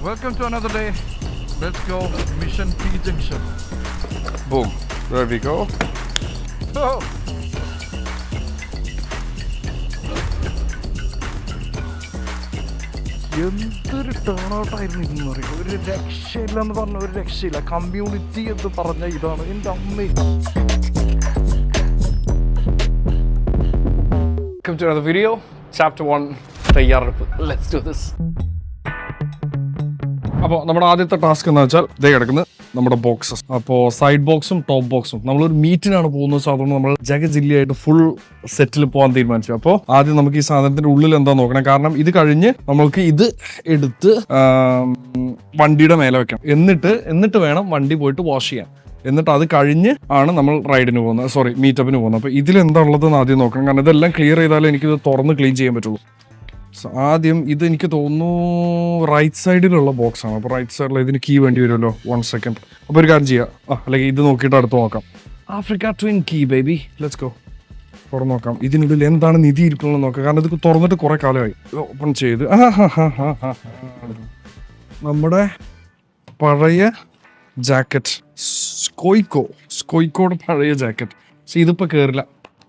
Welcome to another day. Let's go Mission T Junction. Boom. There we go. Oh. എന്തൊരു ടേണൗട്ടായിരുന്നു ഇതെന്ന് പറയുക. ഒരു രക്ഷയില്ല എന്ന് പറഞ്ഞ ഒരു രക്ഷയില്ല. കമ്മ്യൂണിറ്റി എന്ന് പറഞ്ഞ ഇതാണ് എൻ്റെ അമ്മ. Welcome to another video. Chapter 1. തയ്യാറെടുപ്പ്. Let's do this. അപ്പോൾ നമ്മുടെ ആദ്യത്തെ ടാസ്ക് എന്ന് വെച്ചാൽ ഇതേ കിടക്കുന്നത് നമ്മുടെ ബോക്സസ്. അപ്പോൾ സൈഡ് ബോക്സും ടോപ്പ് ബോക്സും നമ്മളൊരു മീറ്റിനാണ് പോകുന്നത്. സോ അതുകൊണ്ട് നമ്മൾ ജഗജില്ലയായിട്ട് ഫുൾ സെറ്റിൽ പോകാൻ തീരുമാനിച്ചു. അപ്പോൾ ആദ്യം നമുക്ക് ഈ സാധനത്തിന്റെ ഉള്ളിൽ എന്താ നോക്കണം. കാരണം ഇത് കഴിഞ്ഞ് നമ്മൾക്ക് ഇത് എടുത്ത് വണ്ടിയുടെ മേലെ വെക്കണം. എന്നിട്ട് വേണം വണ്ടി പോയിട്ട് വാഷ് ചെയ്യാൻ. എന്നിട്ട് അത് കഴിഞ്ഞ് ആണ് നമ്മൾ റൈഡിന് പോകുന്നത്, മീറ്റപ്പിന് പോകുന്നത്. അപ്പോൾ ഇതിലെന്താ ഉള്ളതെന്ന് ആദ്യം നോക്കണം. കാരണം ഇതെല്ലാം ക്ലിയർ ചെയ്താലേ എനിക്കിത് തുറന്ന് ക്ലീൻ ചെയ്യാൻ പറ്റുള്ളൂ. സോ ആദ്യം ഇത് എനിക്ക് തോന്നുന്നു റൈറ്റ് സൈഡിലുള്ള ബോക്സ് ആണ്. അപ്പോൾ റൈറ്റ് സൈഡിൽ ഇതിന് കീ വേണ്ടി വരുമല്ലോ. 1 second. അപ്പോൾ ഒരു കാര്യം ചെയ്യാം, അല്ലെങ്കിൽ ഇത് നോക്കിയിട്ട് അടുത്ത് നോക്കാം. Africa twin key baby, let's go. തുറന്ന് നോക്കാം ഇതിനുള്ളിൽ എന്താണ് നിധി ഇരിക്കുന്നത് നോക്കാം. കാരണം ഇത് തുറന്നിട്ട് കുറെ കാലമായി. ഓപ്പൺ ചെയ്ത് നമ്മുടെ പഴയ ജാക്കറ്റ്, സ്കോയ്ക്കോയുടെ പഴയ ജാക്കറ്റ്. പക്ഷെ ഇതിപ്പോൾ കയറില്ല,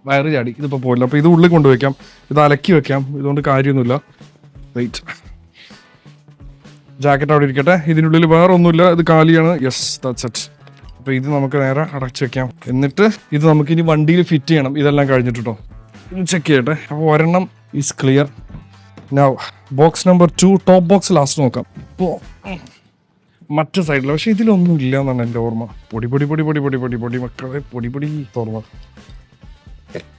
വയറ് ചാടി, ഇതിപ്പോൾ പോയില്ല. അപ്പോൾ ഇത് ഉള്ളിൽ കൊണ്ടുവയ്ക്കാം, ഇത് അലക്കി വെക്കാം. ഇതുകൊണ്ട് കാര്യമൊന്നുമില്ല. വെയിറ്റ്, ജാക്കറ്റ് അവിടെ ഇരിക്കട്ടെ. ഇതിനുള്ളിൽ വേറെ ഒന്നുമില്ല, ഇത് കാലിയാണ്. Yes, that's it. അപ്പോൾ ഇത് നമുക്ക് നേരെ അടച്ചു വെക്കാം. എന്നിട്ട് ഇത് നമുക്കിനി വണ്ടിയിൽ ഫിറ്റ് ചെയ്യണം. ഇതെല്ലാം കഴിഞ്ഞിട്ടോ ഇത് ചെക്ക് ചെയ്യട്ടെ. അപ്പോൾ ഒരെണ്ണം is clear. Now box number 2, top box last നോക്കാം. ഇപ്പോൾ മറ്റു സൈഡിൽ പക്ഷെ ഇതിലൊന്നും ഇല്ല എന്നാണ് എൻ്റെ ഓർമ്മ. പൊടി പൊടി പൊടി പൊടി പൊടി പൊടി പൊടി മക്കളെ, പൊടി പൊടി ഓർമ്മ.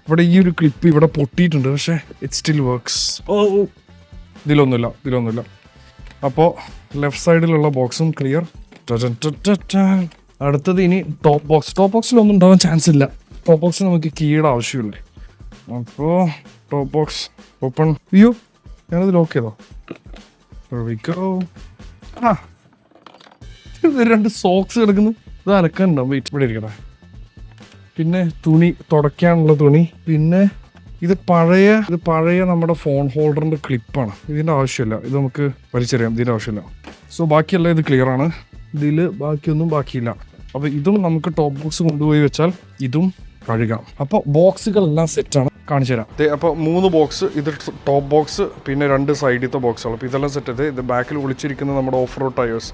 ഇവിടെ ഈ ഒരു ക്ലിപ്പ് ഇവിടെ പൊട്ടിയിട്ടുണ്ട്, പക്ഷേ ഇറ്റ് സ്റ്റിൽ വർക്ക്സ്. ഇതിലൊന്നുമില്ല. അപ്പോൾ ലെഫ്റ്റ് സൈഡിലുള്ള ബോക്സും ക്ലിയർ. അടുത്തത് ഇനി ടോപ്പ് ബോക്സ്. ടോപ്പ് ബോക്സിലൊന്നും ഉണ്ടാവാൻ ചാൻസ് ഇല്ല. ടോപ്പ് ബോക്സിൽ നമുക്ക് കീയുടെ ആവശ്യമില്ലേ. അപ്പോൾ ടോപ്പ് ബോക്സ് ഓപ്പൺ. അയ്യോ, ഞാനത് ലോക്ക് ചെയ്തോ. രണ്ട് സോക്സ് കിടക്കുന്നു. ഇത് അലക്കാനുണ്ടാവും. വെയിറ്റ്, ഇവിടെ ഇരിക്കട്ടെ. പിന്നെ തുണി, തുടയ്ക്കാനുള്ള തുണി. പിന്നെ ഇത് പഴയ നമ്മുടെ ഫോൺ ഹോൾഡറിന്റെ ക്ലിപ്പാണ്. ഇതിന്റെ ആവശ്യമില്ല, ഇത് നമുക്ക് വലിച്ചെറിയാം. ഇതിന്റെ ആവശ്യമില്ല. സോ ബാക്കിയെല്ലാം ഇത് ക്ലിയർ ആണ്. ഇതിൽ ബാക്കിയൊന്നും ബാക്കിയില്ല. അപ്പോൾ ഇതും നമുക്ക് ടോപ്പ് ബോക്സ് കൊണ്ടുപോയി വെച്ചാൽ ഇതും കഴുകാം. അപ്പോൾ ബോക്സുകളെല്ലാം സെറ്റാണ്, കാണിച്ചു തരാം. അപ്പോൾ 3 ബോക്സ്, ഇത് ടോപ്പ് ബോക്സ്, പിന്നെ 2 സൈഡിലത്തെ ബോക്സുകൾ. അപ്പോൾ ഇതെല്ലാം സെറ്റ് ചെയ്ത് ഇത് ബാക്കിൽ ഒളിച്ചിരിക്കുന്നത് നമ്മുടെ ഓഫ് റോഡ് ടയേഴ്സ്.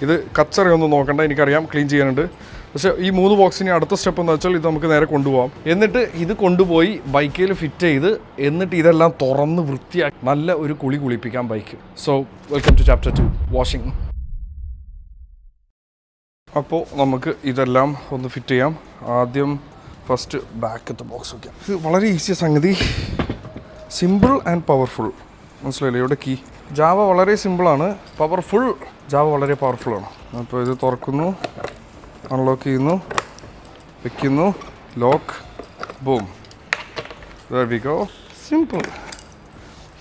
ഇത് കച്ചറയൊന്നും നോക്കണ്ട, എനിക്കറിയാം, ക്ലീൻ ചെയ്യാനുണ്ട്. പക്ഷേ ഈ 3 ബോക്സിന് അടുത്ത സ്റ്റെപ്പ് എന്ന് വെച്ചാൽ ഇത് നമുക്ക് നേരെ കൊണ്ടുപോകാം. എന്നിട്ട് ഇത് കൊണ്ടുപോയി ബൈക്കിൽ ഫിറ്റ് ചെയ്ത് എന്നിട്ട് ഇതെല്ലാം തുറന്ന് വൃത്തിയാക്കി നല്ല ഒരു കുളിപ്പിക്കാം bike. So welcome to chapter 2, washing. അപ്പോൾ നമുക്ക് ഇതെല്ലാം ഒന്ന് ഫിറ്റ് ചെയ്യാം. ആദ്യം ഫസ്റ്റ് ബാക്കത്തെ ബോക്സ് വയ്ക്കാം. ഇത് വളരെ ഈസിയ സംഗതി, സിമ്പിൾ ആൻഡ് പവർഫുൾ. മനസ്സിലായില്ലേ? ഇവിടെ കീ. ജാവ വളരെ സിമ്പിളാണ്, പവർഫുൾ ജാവ വളരെ പവർഫുള്ളാണ്. അപ്പോൾ ഇത് തുറക്കുന്നു, അൺലോക്ക് ചെയ്യുന്നു, വെക്കുന്നു, lock, boom, there we go. Simple,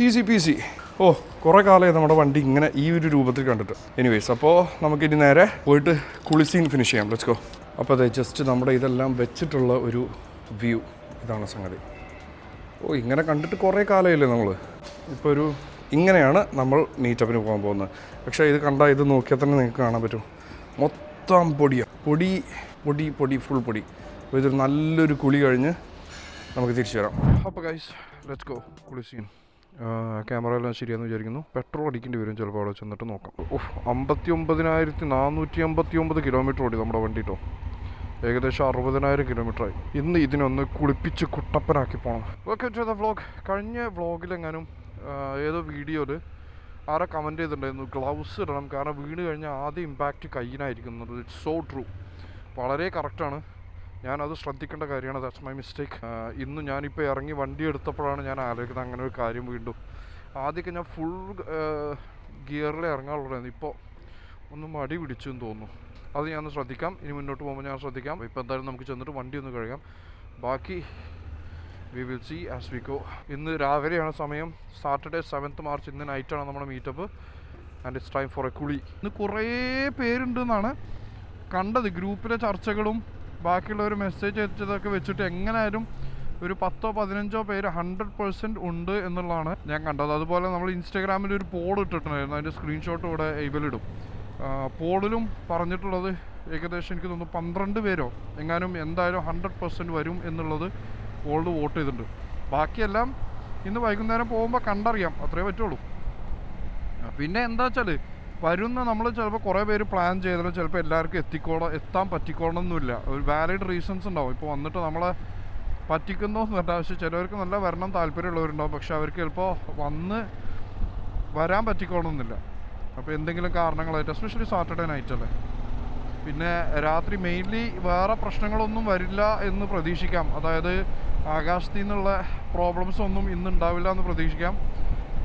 easy peasy. കുറേ കാലമായി നമ്മുടെ വണ്ടി ഇങ്ങനെ ഈ ഒരു രൂപത്തിൽ കണ്ടിട്ട്. എനിവേസ്, അപ്പോൾ നമുക്കിനി നേരെ പോയിട്ട് കുളിസീൻ ഫിനിഷ് ചെയ്യാം. Let's go. അപ്പോൾ അതെ, ജസ്റ്റ് നമ്മുടെ ഇതെല്ലാം വെച്ചിട്ടുള്ള ഒരു വ്യൂ ഇതാണ് സംഗതി. ഇങ്ങനെ കണ്ടിട്ട് കുറേ കാലമായില്ലേ നമ്മൾ. ഇപ്പോൾ ഇങ്ങനെയാണ് നമ്മൾ മീറ്റപ്പിന് പോകാൻ പോകുന്നത്. പക്ഷേ ഇത് കണ്ടാൽ, ഇത് നോക്കിയാൽ തന്നെ നിങ്ങൾക്ക് കാണാൻ പറ്റും, മൊത്തം പൊടിയാണ്. പൊടി ഫുൾ പൊടി. അപ്പോൾ ഇതൊരു നല്ലൊരു കുളി കഴിഞ്ഞ് നമുക്ക് തിരിച്ചു വരാം. അപ്പോൾ ഗൈസ്, ലെറ്റ്സ് ഗോ കുളിസീൻ. ക്യാമറയെല്ലാം ശരിയാണെന്ന് വിചാരിക്കുന്നു. പെട്രോൾ അടിക്കേണ്ടി വരും ചിലപ്പോൾ, അവിടെ ചെന്നിട്ട് നോക്കാം. 59,489 കിലോമീറ്റർ ഓടി നമ്മുടെ വണ്ടി കേട്ടോ. ഏകദേശം 60,000 കിലോമീറ്ററായി. ഇന്ന് ഇതിനൊന്ന് കുളിപ്പിച്ച് കുട്ടപ്പനാക്കി പോകണം. Welcome to the vlog. കഴിഞ്ഞ വ്ളോഗിലെങ്ങാനും ഏതോ വീഡിയോയിൽ ആരാ കമൻറ്റ് ചെയ്തിട്ടുണ്ടായിരുന്നു ഗ്ലൗസ് ഇടണം, കാരണം വീണ് കഴിഞ്ഞാൽ ആദ്യം ഇമ്പാക്റ്റ് കയ്യിനായിരിക്കുന്നത്. ഇറ്റ്സ് സോ ട്രൂ, വളരെ കറക്റ്റാണ്. ഞാനത് ശ്രദ്ധിക്കേണ്ട കാര്യമാണ്. That's my mistake. ഇന്ന് ഞാനിപ്പോൾ ഇറങ്ങി വണ്ടി എടുത്തപ്പോഴാണ് ഞാൻ ആലോചിക്കുന്നത് അങ്ങനെ ഒരു കാര്യം വീണ്ടും. ആദ്യമൊക്കെ ഞാൻ ഫുൾ ഗിയറിൽ ഇറങ്ങാറുള്ളതായിരുന്നു. ഇപ്പോൾ ഒന്ന് മടി പിടിച്ചു എന്ന് തോന്നുന്നു. അത് ഞാൻ ശ്രദ്ധിക്കാം. ഇനി മുന്നോട്ട് പോകുമ്പോൾ ഞാൻ ശ്രദ്ധിക്കാം. ഇപ്പോൾ എന്തായാലും നമുക്ക് ചെന്നിട്ട് വണ്ടി ഒന്ന് കഴുകാം. ബാക്കി we will see as we go. ഇന്ന് രാവിലെയാണ് സമയം. Saturday 7th March. ഇന്ന് നൈറ്റാണ് നമ്മുടെ meetup. And it's time for a kuli. ഇന്ന് കുറേ പേരുണ്ടെന്നാണ് കണ്ടത്. ഗ്രൂപ്പിലെ ചർച്ചകളും ബാക്കിയുള്ളവർ മെസ്സേജ് അയച്ചതൊക്കെ വെച്ചിട്ട് എങ്ങനെയായാലും ഒരു 10-15 പേര് 100% ഉണ്ട് എന്നുള്ളതാണ് ഞാൻ കണ്ടത്. അതുപോലെ നമ്മൾ ഇൻസ്റ്റാഗ്രാമിൽ ഒരു പോൾ ഇട്ടിട്ടുണ്ടായിരുന്നു, അതിൻ്റെ സ്ക്രീൻഷോട്ട് ഇവിടെ ഇവലിടും. പോളിലും പറഞ്ഞിട്ടുള്ളത് ഏകദേശം എനിക്ക് തോന്നുന്നു 12 പേരോ എങ്ങാനും എന്തായാലും 100% വരും എന്നുള്ളത് പോളിൽ വോട്ട് ചെയ്തിട്ടുണ്ട്. ബാക്കിയെല്ലാം ഇന്ന് വൈകുന്നേരം പോകുമ്പോൾ കണ്ടറിയാം, അത്രേ പറ്റുള്ളൂ. പിന്നെ എന്താ വെച്ചാൽ വരുന്ന നമ്മൾ ചിലപ്പോൾ കുറേ പേര് പ്ലാൻ ചെയ്താലും ചിലപ്പോൾ എല്ലാവർക്കും എത്താൻ പറ്റിക്കോളണമെന്നില്ല. ഒരു വാലിഡ് റീസൺസ് ഉണ്ടാവും. ഇപ്പോൾ വന്നിട്ട് നമ്മളെ പറ്റിക്കുന്നോ എന്ന് പറഞ്ഞാൽ, പക്ഷേ ചിലവർക്ക് നല്ല വരണം താല്പര്യമുള്ളവരുണ്ടാവും, പക്ഷെ അവർക്ക് ചിലപ്പോൾ വരാൻ പറ്റിക്കോളണമെന്നില്ല. അപ്പോൾ എന്തെങ്കിലും കാരണങ്ങളായിട്ട്, എസ്പെഷ്യലി സാറ്റർഡേ നൈറ്റ് അല്ലേ. പിന്നെ രാത്രി മെയിൻലി വേറെ പ്രശ്നങ്ങളൊന്നും വരില്ല എന്ന് പ്രതീക്ഷിക്കാം. അതായത് ആകാശത്തിൽ നിന്നുള്ള പ്രോബ്ലംസ് ഒന്നും ഇന്നുണ്ടാവില്ല എന്ന് പ്രതീക്ഷിക്കാം.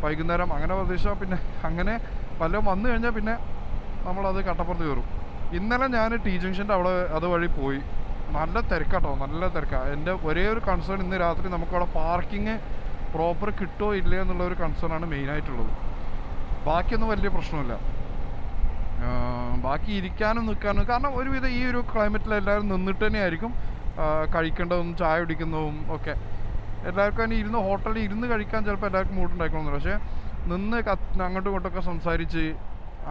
വൈകുന്നേരം അങ്ങനെ പ്രതീക്ഷിച്ചാൽ പിന്നെ അങ്ങനെ പലരും വന്നു കഴിഞ്ഞാൽ പിന്നെ നമ്മളത് കട്ടപ്പുറത്ത് കയറും. ഇന്നലെ ഞാൻ ടി ജംഗ്ഷൻ്റെ അവിടെ അതുവഴി പോയി. നല്ല തിരക്കാട്ടോ, നല്ല തിരക്കാണ്. എൻ്റെ ഒരേ ഒരു കൺസേൺ ഇന്ന് രാത്രി നമുക്കവിടെ പാർക്കിങ് പ്രോപ്പർ കിട്ടുമോ ഇല്ലയോ എന്നുള്ളൊരു കൺസേണാണ് മെയിനായിട്ടുള്ളത്. ബാക്കിയൊന്നും വലിയ പ്രശ്നമില്ല. ബാക്കി ഇരിക്കാനും നിൽക്കാനും, കാരണം ഒരുവിധം ഈ ഒരു ക്ലൈമറ്റിൽ എല്ലാവരും നിന്നിട്ട് തന്നെയായിരിക്കും കഴിക്കേണ്ടതും ചായ കുടിക്കുന്നതും ഒക്കെ. എല്ലാവർക്കും തന്നെ ഇരുന്ന് ഹോട്ടലിൽ ഇരുന്ന് കഴിക്കാൻ ചിലപ്പോൾ എല്ലാവർക്കും മൂട്ടുണ്ടായിക്കണമെന്നില്ല, പക്ഷേ നിന്ന് അങ്ങോട്ടും ഇങ്ങോട്ടൊക്കെ സംസാരിച്ച്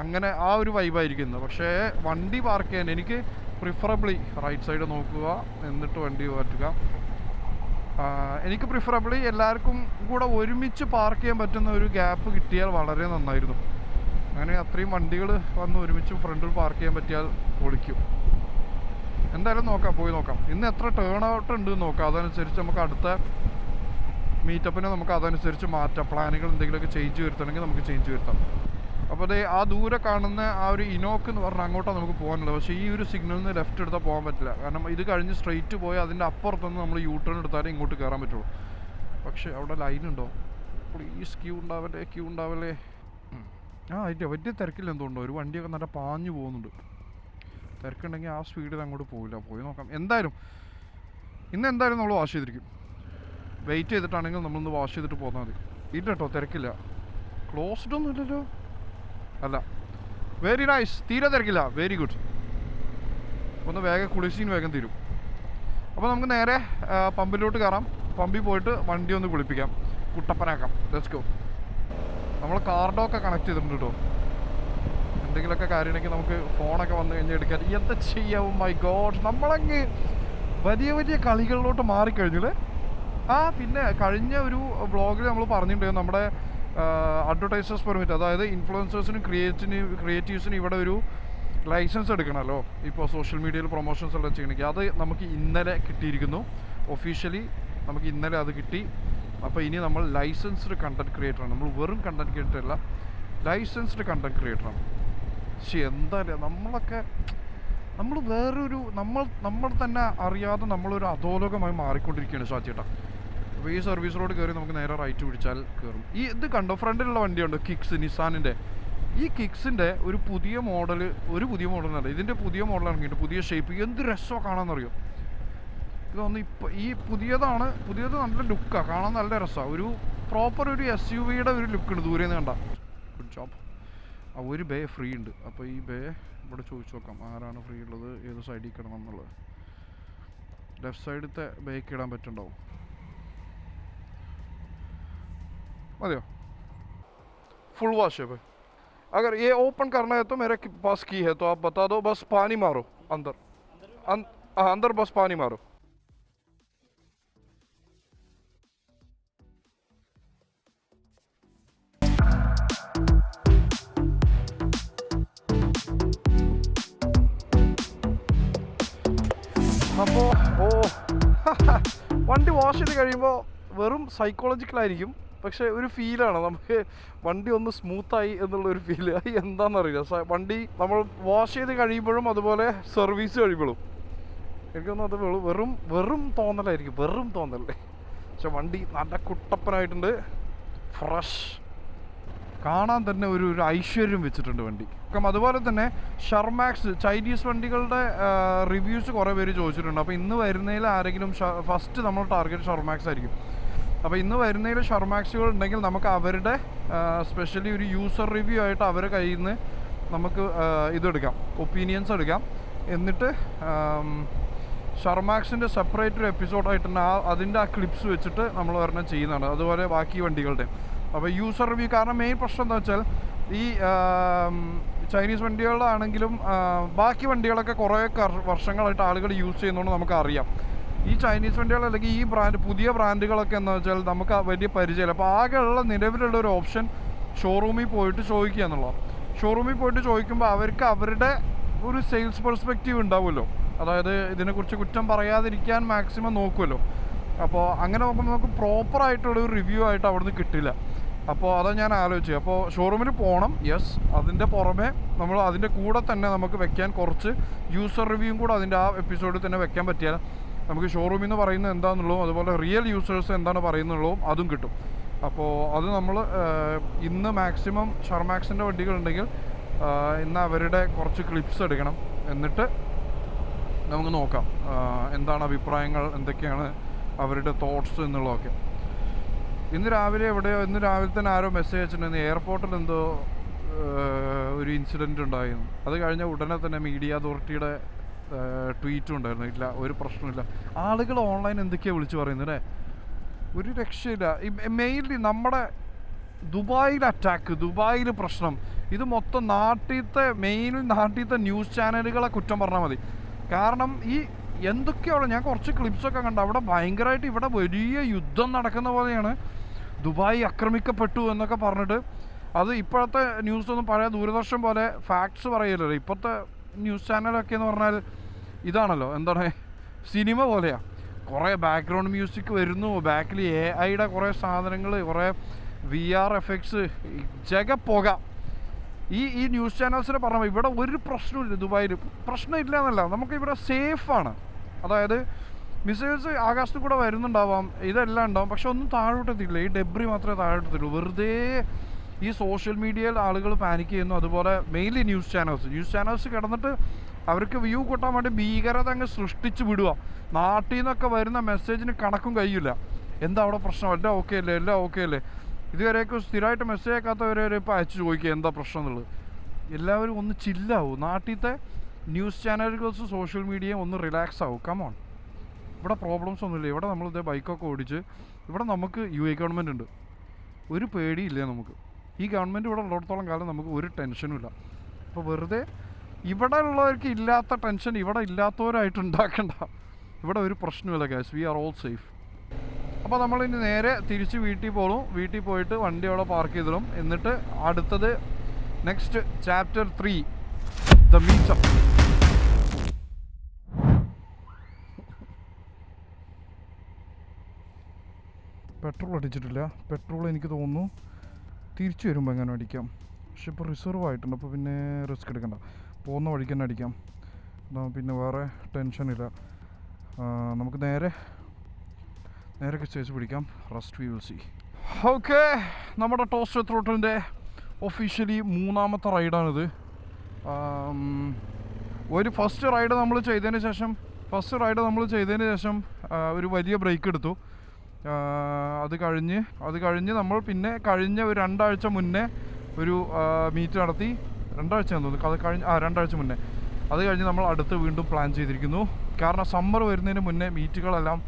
അങ്ങനെ ആ ഒരു വൈബായിരിക്കുന്നത്. പക്ഷേ വണ്ടി പാർക്ക് ചെയ്യാൻ എനിക്ക് പ്രിഫറബിളി റൈറ്റ് സൈഡ് നോക്കുക, എന്നിട്ട് വണ്ടി മാറ്റുക. എനിക്ക് പ്രിഫറബിളി എല്ലാവർക്കും കൂടെ ഒരുമിച്ച് പാർക്ക് ചെയ്യാൻ പറ്റുന്ന ഒരു ഗ്യാപ്പ് കിട്ടിയാൽ വളരെ നന്നായിരുന്നു. അങ്ങനെ അത്രയും വണ്ടികൾ വന്ന് ഒരുമിച്ച് ഫ്രണ്ടിൽ പാർക്ക് ചെയ്യാൻ പറ്റിയാൽ പൊളിക്കും. എന്തായാലും നോക്കാം, പോയി നോക്കാം. ഇന്ന് എത്ര ടേൺ ഔട്ട് ഉണ്ട് നോക്കാം. അതനുസരിച്ച് നമുക്ക് അടുത്ത മീറ്റപ്പിനെ നമുക്ക് അതനുസരിച്ച് മാറ്റാം. പ്ലാനുകൾ എന്തെങ്കിലുമൊക്കെ ചേഞ്ച് വരുത്തണമെങ്കിൽ നമുക്ക് ചേഞ്ച് വരുത്താം. അപ്പോൾ അതേ ആ ദൂരെ കാണുന്ന ആ ഒരു ഇനോക്ക് എന്ന് പറഞ്ഞാൽ അങ്ങോട്ടാണ് നമുക്ക് പോകാനുള്ളത്. പക്ഷേ ഈ ഒരു സിഗ്നലിൽ നിന്ന് ലെഫ്റ്റ് എടുത്താൽ പോകാൻ പറ്റില്ല. കാരണം ഇത് കഴിഞ്ഞ് സ്ട്രെയിറ്റ് പോയി അതിൻ്റെ അപ്പുറത്തുനിന്ന് നമ്മൾ യൂ ടേൺ എടുത്താലേ ഇങ്ങോട്ട് കയറാൻ പറ്റുള്ളൂ. പക്ഷേ അവിടെ ലൈൻ ഉണ്ടോ? പ്ലീസ് ക്യൂ ഉണ്ടാവല്ലേ. അതിൻ്റെ വലിയ തിരക്കില്ല എന്തുകൊണ്ടോ, ഒരു വണ്ടിയൊക്കെ നല്ല പാഞ്ഞു പോകുന്നുണ്ട്. തിരക്കുണ്ടെങ്കിൽ ആ സ്പീഡിൽ അങ്ങോട്ട് പോയില്ല. പോയി നോക്കാം. എന്തായാലും നമ്മൾ വാഷ് ചെയ്തിരിക്കും. വെയിറ്റ് ചെയ്തിട്ടാണെങ്കിൽ നമ്മളൊന്ന് വാഷ് ചെയ്തിട്ട് പോന്നാൽ മതി. ഇല്ല കേട്ടോ, തിരക്കില്ല. ക്ലോസ്ഡ് ഒന്നും ഇല്ലല്ലോ. അല്ല, വെരി നൈസ്, തീരെ തിരക്കില്ല. Very good. ഒന്ന് വേഗം കുളിച്ചിന് വേഗം തീരും. അപ്പോൾ നമുക്ക് നേരെ പമ്പിലോട്ട് കയറാം. പമ്പിൽ പോയിട്ട് വണ്ടി ഒന്ന് കുളിപ്പിക്കാം, കുട്ടപ്പനാക്കാം. Let's go. നമ്മൾ കാർഡൊക്കെ കണക്ട് ചെയ്തിട്ടുണ്ട് കേട്ടോ. എന്തെങ്കിലുമൊക്കെ കാര്യമുണ്ടെങ്കിൽ നമുക്ക് ഫോണൊക്കെ വന്നു കഴിഞ്ഞാൽ എടുക്കാൻ. എന്താ ചെയ്യാവും? മൈ ഗോഡ്, നമ്മളങ്ങ് വലിയ വലിയ കളികളിലോട്ട് മാറിക്കഴിഞ്ഞില്ലേ. പിന്നെ കഴിഞ്ഞ ഒരു വ്ളോഗിൽ നമ്മൾ പറഞ്ഞിട്ടുണ്ടായിരുന്നു നമ്മുടെ അഡ്വർടൈസേഴ്സ് പെർമിറ്റ്, അതായത് ഇൻഫ്ലുവൻസേഴ്സിനും ക്രിയേറ്റീവ്സിനും ഇവിടെ ഒരു ലൈസൻസ് എടുക്കണമല്ലോ. ഇപ്പോൾ സോഷ്യൽ മീഡിയയിൽ പ്രൊമോഷൻസ് എല്ലാം ചെയ്യണമെങ്കിൽ അത് നമുക്ക് ഇന്നലെ കിട്ടിയിരിക്കുന്നു. ഒഫീഷ്യലി നമുക്ക് ഇന്നലെ അത് കിട്ടി. അപ്പോൾ ഇനി നമ്മൾ ലൈസൻസ്ഡ് കണ്ടൻറ് ക്രിയേറ്ററാണ്. നമ്മൾ വെറും കണ്ടൻറ് ക്രിയേറ്റർ അല്ല, ലൈസൻസ്ഡ് കണ്ടൻറ് ക്രിയേറ്ററാണ്. പക്ഷേ എന്തായാലും നമ്മൾ വേറൊരു നമ്മൾ തന്നെ അറിയാതെ നമ്മളൊരു അധോലോകമായി മാറിക്കൊണ്ടിരിക്കുകയാണ് ഷാച്ചേട്ടാ. അപ്പോൾ ഈ സർവീസ് റോഡ് കയറി നമുക്ക് നേരെ റൈറ്റ് പിടിച്ചാൽ കയറും. ഇത് കണ്ടോ, ഫ്രണ്ടിലുള്ള വണ്ടിയുണ്ട്, കിക്സ്, നിസാനിൻ്റെ. ഈ കിക്സിൻ്റെ ഒരു പുതിയ മോഡലല്ല, ഇതിൻ്റെ പുതിയ മോഡൽ ഇറങ്ങിയിട്ട്, പുതിയ ഷേപ്പ്. എന്ത് രസമാണ് കാണാമെന്നറിയോ. ഇതൊന്ന് ഇപ്പോൾ ഈ പുതിയത് നല്ല ലുക്കാണ്, കാണാൻ നല്ല രസമാണ്. ഒരു പ്രോപ്പർ ഒരു SUVയുടെ ഒരു ലുക്കുണ്ട് ദൂരെ നിന്ന് കണ്ട. Good job. ഒരു ബേ ഫ്രീ ഉണ്ട്. അപ്പോൾ ഈ ബേ ഇവിടെ ചോദിച്ചു നോക്കാം, ആരാണ് ഫ്രീ ഉള്ളത്, ഏത് സൈഡിൽ കിടണം എന്നുള്ളത്. ലെഫ്റ്റ് സൈഡത്തെ ബേക്ക് ഇടാൻ പറ്റുന്നുണ്ടാവും. मत फुल वॉश है भाई। अगर ये ओपन करना है तो मेरे पास की है, तो आप बता दो, बस पानी मारो अंदर। अंदर बस पानी मारो। അപ്പോൾ വണ്ടി വാഷ് ചെയ്ത് കഴിയുമ്പോൾ വെറും സൈക്കോളജിക്കലായിരിക്കും, പക്ഷേ ഒരു ഫീലാണ് നമുക്ക് വണ്ടി ഒന്ന് സ്മൂത്തായി എന്നുള്ളൊരു ഫീല്. എന്താണെന്നറിയില്ല. വണ്ടി നമ്മൾ വാഷ് ചെയ്ത് കഴിയുമ്പോഴും അതുപോലെ സർവീസ് കഴിയുമ്പോഴും എനിക്കൊന്നും അത് വെറും തോന്നലായിരിക്കും, വെറും തോന്നലേ. പക്ഷെ വണ്ടി നല്ല കുട്ടപ്പനായിട്ടുണ്ട്, ഫ്രഷ്, കാണാൻ തന്നെ ഒരു ഐശ്വര്യം വെച്ചിട്ടുണ്ട് വണ്ടി. അതുപോലെ തന്നെ ഷർമാക്സ് ചൈനീസ് വണ്ടികളുടെ റിവ്യൂസ് കുറേ പേര് ചോദിച്ചിട്ടുണ്ട്. അപ്പോൾ ഇന്ന് വരുന്നതിൽ ആരെങ്കിലും ഫസ്റ്റ് നമ്മൾ ടാർഗറ്റ് ഷർമാക്സ് ആയിരിക്കും. അപ്പോൾ ഇന്ന് വരുന്നതിൽ ഷർമാക്സുകൾ ഉണ്ടെങ്കിൽ നമുക്ക് അവരുടെ സ്പെഷ്യലി ഒരു യൂസർ റിവ്യൂ ആയിട്ട് അവരുടെ കയ്യിൽ നിന്ന് നമുക്ക് ഇതെടുക്കാം, ഒപ്പീനിയൻസ് എടുക്കാം. എന്നിട്ട് ഷർമാക്സിൻ്റെ സെപ്പറേറ്റ് ഒരു എപ്പിസോഡായിട്ട് തന്നെ അതിൻ്റെ ആ ക്ലിപ്സ് വെച്ചിട്ട് നമ്മൾ ഒരെണ്ണം ചെയ്യുന്നതാണ്. അതുപോലെ ബാക്കി വണ്ടികളുടെ. അപ്പോൾ യൂസർ റിവ്യൂ, കാരണം മെയിൻ പ്രശ്നം എന്താ വെച്ചാൽ ഈ ചൈനീസ് വണ്ടികളാണെങ്കിലും ബാക്കി വണ്ടികളൊക്കെ കുറേ വർഷങ്ങളായിട്ട് ആളുകൾ യൂസ് ചെയ്യുന്നതുകൊണ്ട് നമുക്കറിയാം. ഈ ചൈനീസ് വണ്ടികൾ അല്ലെങ്കിൽ ഈ ബ്രാൻഡ് പുതിയ ബ്രാൻഡുകളൊക്കെ എന്താ വെച്ചാൽ നമുക്ക് വലിയ പരിചയമില്ല. അപ്പോൾ ആകെയുള്ള നിലവിലുള്ള ഒരു ഓപ്ഷൻ ഷോറൂമിൽ പോയിട്ട് ചോദിക്കുക എന്നുള്ളതാണ്. ഷോറൂമിൽ പോയിട്ട് ചോദിക്കുമ്പോൾ അവർക്ക് അവരുടെ ഒരു സെയിൽസ് പെർസ്പെക്റ്റീവ് ഉണ്ടാവുമല്ലോ. അതായത് ഇതിനെക്കുറിച്ച് കുറ്റം പറയാതിരിക്കാൻ മാക്സിമം നോക്കുമല്ലോ. അപ്പോൾ അങ്ങനെ നോക്കുമ്പോൾ നമുക്ക് പ്രോപ്പറായിട്ടുള്ളൊരു റിവ്യൂ ആയിട്ട് അവിടുന്ന് കിട്ടില്ല. അപ്പോൾ അതാണ് ഞാൻ ആലോചിച്ചത്. അപ്പോൾ ഷോറൂമിൽ പോകണം, യെസ്. അതിൻ്റെ പുറമെ നമ്മൾ അതിൻ്റെ കൂടെ തന്നെ നമുക്ക് വെക്കാൻ കുറച്ച് യൂസർ റിവ്യൂവും കൂടെ അതിൻ്റെ ആ എപ്പിസോഡിൽ തന്നെ വെക്കാൻ പറ്റിയാൽ നമുക്ക് ഷോറൂമിൽ നിന്ന് പറയുന്നത് എന്താണെന്നുള്ളതും അതുപോലെ റിയൽ യൂസേഴ്സ് എന്താണ് പറയുന്നുള്ളതും അതും കിട്ടും. അപ്പോൾ അത് നമ്മൾ ഇന്ന് മാക്സിമം ഷർമാക്സിൻ്റെ വണ്ടികളുണ്ടെങ്കിൽ ഇന്ന് അവരുടെ കുറച്ച് ക്ലിപ്സ് എടുക്കണം. എന്നിട്ട് നമുക്ക് നോക്കാം എന്താണ് അഭിപ്രായങ്ങൾ, എന്തൊക്കെയാണ് അവരുടെ തോട്ട്സ് എന്നുള്ളതൊക്കെ. ഇന്ന് രാവിലെ തന്നെ ആരോ മെസ്സേജ് അയച്ചിട്ടുണ്ടെന്ന്, എയർപോർട്ടിൽ എന്തോ ഒരു ഇൻസിഡൻറ്റ് ഉണ്ടായിരുന്നു. അത് കഴിഞ്ഞ ഉടനെ തന്നെ മീഡിയ അതോറിറ്റിയുടെ ട്വീറ്റും ഉണ്ടായിരുന്നു. ഇല്ല, ഒരു പ്രശ്നമില്ല. ആളുകൾ ഓൺലൈൻ എന്തൊക്കെയാണ് വിളിച്ച് പറയുന്നത് അല്ലേ, ഒരു രക്ഷയില്ല. മെയിൻലി നമ്മുടെ ദുബായിൽ അറ്റാക്ക്, ദുബായിൽ പ്രശ്നം, ഇത് മൊത്തം നാട്ടിലത്തെ ന്യൂസ് ചാനലുകളെ കുറ്റം പറഞ്ഞാൽ മതി. കാരണം ഈ എന്തൊക്കെയാണ്, ഞാൻ കുറച്ച് ക്ലിപ്സൊക്കെ കണ്ടു, അവിടെ ഭയങ്കരമായിട്ട് ഇവിടെ വലിയ യുദ്ധം നടക്കുന്ന പോലെയാണ്. ദുബായ് ആക്രമിക്കപ്പെട്ടു എന്നൊക്കെ പറഞ്ഞിട്ട്, അത് ഇപ്പോഴത്തെ ന്യൂസൊന്നും പഴയ ദൂരദർശൻ പോലെ ഫാക്ട്സ് പറയില്ലല്ലോ. ഇപ്പോഴത്തെ ന്യൂസ് ചാനലൊക്കെ എന്ന് പറഞ്ഞാൽ ഇതാണല്ലോ, എന്താണ്, സിനിമ പോലെയാണ്. കുറേ ബാക്ക്ഗ്രൗണ്ട് മ്യൂസിക് വരുന്നു, ബാക്കിൽ AI കുറേ സാധനങ്ങൾ, കുറേ VR എഫക്ട്സ്, ജഗപ്പോക. ഈ ന്യൂസ് ചാനൽസിനെ പറഞ്ഞാൽ ഇവിടെ ഒരു പ്രശ്നമില്ല. ദുബായിൽ പ്രശ്നമില്ല എന്നല്ല, നമുക്കിവിടെ സേഫാണ്. അതായത് മിസൈൽസ് ആകാശത്ത് കൂടെ വരുന്നുണ്ടാവാം, ഇതെല്ലാം ഉണ്ടാവും, പക്ഷെ ഒന്നും താഴോട്ടെത്തില്ല. ഈ ഡെബ്രി മാത്രമേ താഴോട്ടെത്തില്ലൂ. വെറുതെ ഈ സോഷ്യൽ മീഡിയയിൽ ആളുകൾ പാനിക് ചെയ്യുന്നു. അതുപോലെ മെയിൻലി ന്യൂസ് ചാനൽസ് കിടന്നിട്ട് അവർക്ക് വ്യൂ കൂട്ടാൻ വേണ്ടി ഭീകരത അങ്ങ് സൃഷ്ടിച്ച് വിടുക. നാട്ടിൽ നിന്നൊക്കെ വരുന്ന മെസ്സേജിന് കണക്കും കഴിയില്ല. എന്താ അവിടെ പ്രശ്നം, എല്ലാം ഓക്കെ അല്ലേ. ഇതുവരെയൊക്കെ സ്ഥിരമായിട്ട് മെസ്സേജ് അയക്കാത്തവരെ ഇപ്പോൾ അയച്ചു ചോദിക്കുക എന്താ പ്രശ്നം എന്നുള്ളത്. എല്ലാവരും ഒന്ന് ചില്ലാവും. നാട്ടിലത്തെ ന്യൂസ് ചാനലുകൾസ് സോഷ്യൽ മീഡിയയും ഒന്ന് റിലാക്സ് ആവും. കമോൺ, ഇവിടെ പ്രോബ്ലംസ് ഒന്നുമില്ല. ഇവിടെ നമ്മളിതേ ബൈക്കൊക്കെ ഓടിച്ച് ഇവിടെ നമുക്ക് UAE ഗവൺമെൻറ് ഉണ്ട്, ഒരു പേടിയില്ല നമുക്ക്. ഈ ഗവൺമെൻറ് ഇവിടെ ഉള്ളിടത്തോളം കാലം നമുക്ക് ഒരു ടെൻഷനും ഇല്ല. അപ്പോൾ വെറുതെ ഇവിടെ ഉള്ളവർക്ക് ഇല്ലാത്ത ടെൻഷൻ ഇവിടെ ഇല്ലാത്തവരായിട്ട് ഉണ്ടാക്കണ്ട. ഇവിടെ ഒരു പ്രശ്നമില്ല guys, we are all safe. അപ്പോൾ നമ്മളിനി നേരെ തിരിച്ച് വീട്ടിൽ പോകും. വീട്ടിൽ പോയിട്ട് വണ്ടി അവിടെ പാർക്ക് ചെയ്തിടും. എന്നിട്ട് അടുത്തത് next chapter 3, the meetup. Petrol അടിച്ചിട്ടില്ല. പെട്രോൾ എനിക്ക് തോന്നുന്നു തിരിച്ചു വരുമ്പോൾ എങ്ങനെ അടിക്കാം. പക്ഷെ ഇപ്പോൾ റിസർവ് ആയിട്ടുണ്ട്, അപ്പോൾ പിന്നെ റിസ്ക് എടുക്കണ്ട. പോകുന്ന വഴിക്ക് തന്നെ അടിക്കാം. പിന്നെ വേറെ ടെൻഷനില്ല. നമുക്ക് നേരെ സ്റ്റേജ് പിടിക്കാം. Rest we will see. Okay, നമ്മുടെ ടോസ്റ്റർ ത്രോട്ടലിൻ്റെ ഒഫീഷ്യലി 3ാമത്തെ റൈഡാണിത്. ഒരു ഫസ്റ്റ് റൈഡ് നമ്മൾ ചെയ്തതിന് ശേഷം ഒരു വലിയ ബ്രേക്ക് എടുത്തു. അത് കഴിഞ്ഞ് നമ്മൾ പിന്നെ കഴിഞ്ഞ ഒരു 2 ആഴ്ച മുന്നേ ഒരു മീറ്റ് നടത്തി. 2 ആഴ്ചയാണെന്ന് തോന്നുന്നു അത് കഴിഞ്ഞ്, 2 ആഴ്ച മുന്നേ. അത് കഴിഞ്ഞ് നമ്മൾ അടുത്ത് വീണ്ടും പ്ലാൻ ചെയ്തിരിക്കുന്നു. കാരണം സമ്മർ വരുന്നതിന് മുന്നേ മീറ്റുകളെല്ലാം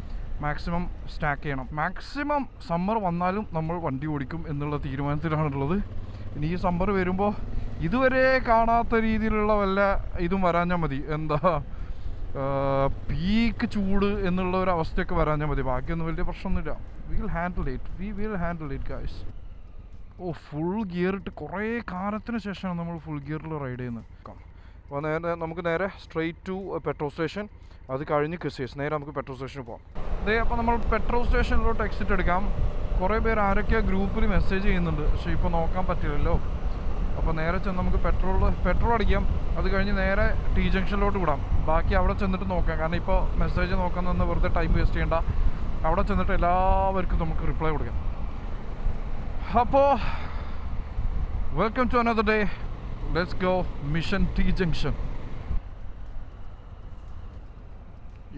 മാക്സിമം സ്റ്റാക്ക് ചെയ്യണം. മാക്സിമം സമ്മർ വന്നാലും നമ്മൾ വണ്ടി ഓടിക്കും എന്നുള്ള തീരുമാനത്തിലാണുള്ളത്. ഇനി ഈ സമ്മർ വരുമ്പോൾ ഇതുവരെ കാണാത്ത രീതിയിലുള്ള വല്ല ഇതും വരാഞ്ഞാൽ മതി. എന്താ, പീക്ക് ചൂട് എന്നുള്ള ഒരു അവസ്ഥയൊക്കെ വരാഞ്ഞാൽ മതി. ബാക്കിയൊന്നും വലിയ പ്രശ്നമൊന്നുമില്ല. We will handle it guys. Full gear ഇട്ട് കുറേ കാലത്തിന് ശേഷമാണ് നമ്മൾ ഫുൾ ഗിയറിൽ റൈഡ് ചെയ്യുന്നത്. അപ്പോൾ നമുക്ക് നേരെ സ്ട്രെയിറ്റ് ടു പെട്രോൾ സ്റ്റേഷൻ. അത് കഴിഞ്ഞ് ക്രിസ്ത്യസ് നേരെ നമുക്ക് പെട്രോൾ സ്റ്റേഷനിൽ പോകാം. അപ്പോൾ നമ്മൾ പെട്രോൾ സ്റ്റേഷനിലോട്ട് എക്സിറ്റ് എടുക്കാം. കുറേ പേര് ആരൊക്കെയോ ഗ്രൂപ്പിൽ മെസ്സേജ് ചെയ്യുന്നുണ്ട്, പക്ഷേ ഇപ്പോൾ നോക്കാൻ പറ്റില്ലല്ലോ. അപ്പോൾ നേരെ ചെന്ന് നമുക്ക് പെട്രോൾ അടിക്കാം. അത് കഴിഞ്ഞ് നേരെ T ജംഗ്ഷനിലോട്ട് വിടാം. ബാക്കി അവിടെ ചെന്നിട്ട് നോക്കാം. കാരണം ഇപ്പോൾ മെസ്സേജ് നോക്കാൻ നിന്ന് വെറുതെ ടൈം വേസ്റ്റ് ചെയ്യേണ്ട. അവിടെ ചെന്നിട്ട് എല്ലാവർക്കും നമുക്ക് റിപ്ലൈ കൊടുക്കാം. അപ്പോൾ welcome to another day. Let's go mission T junction.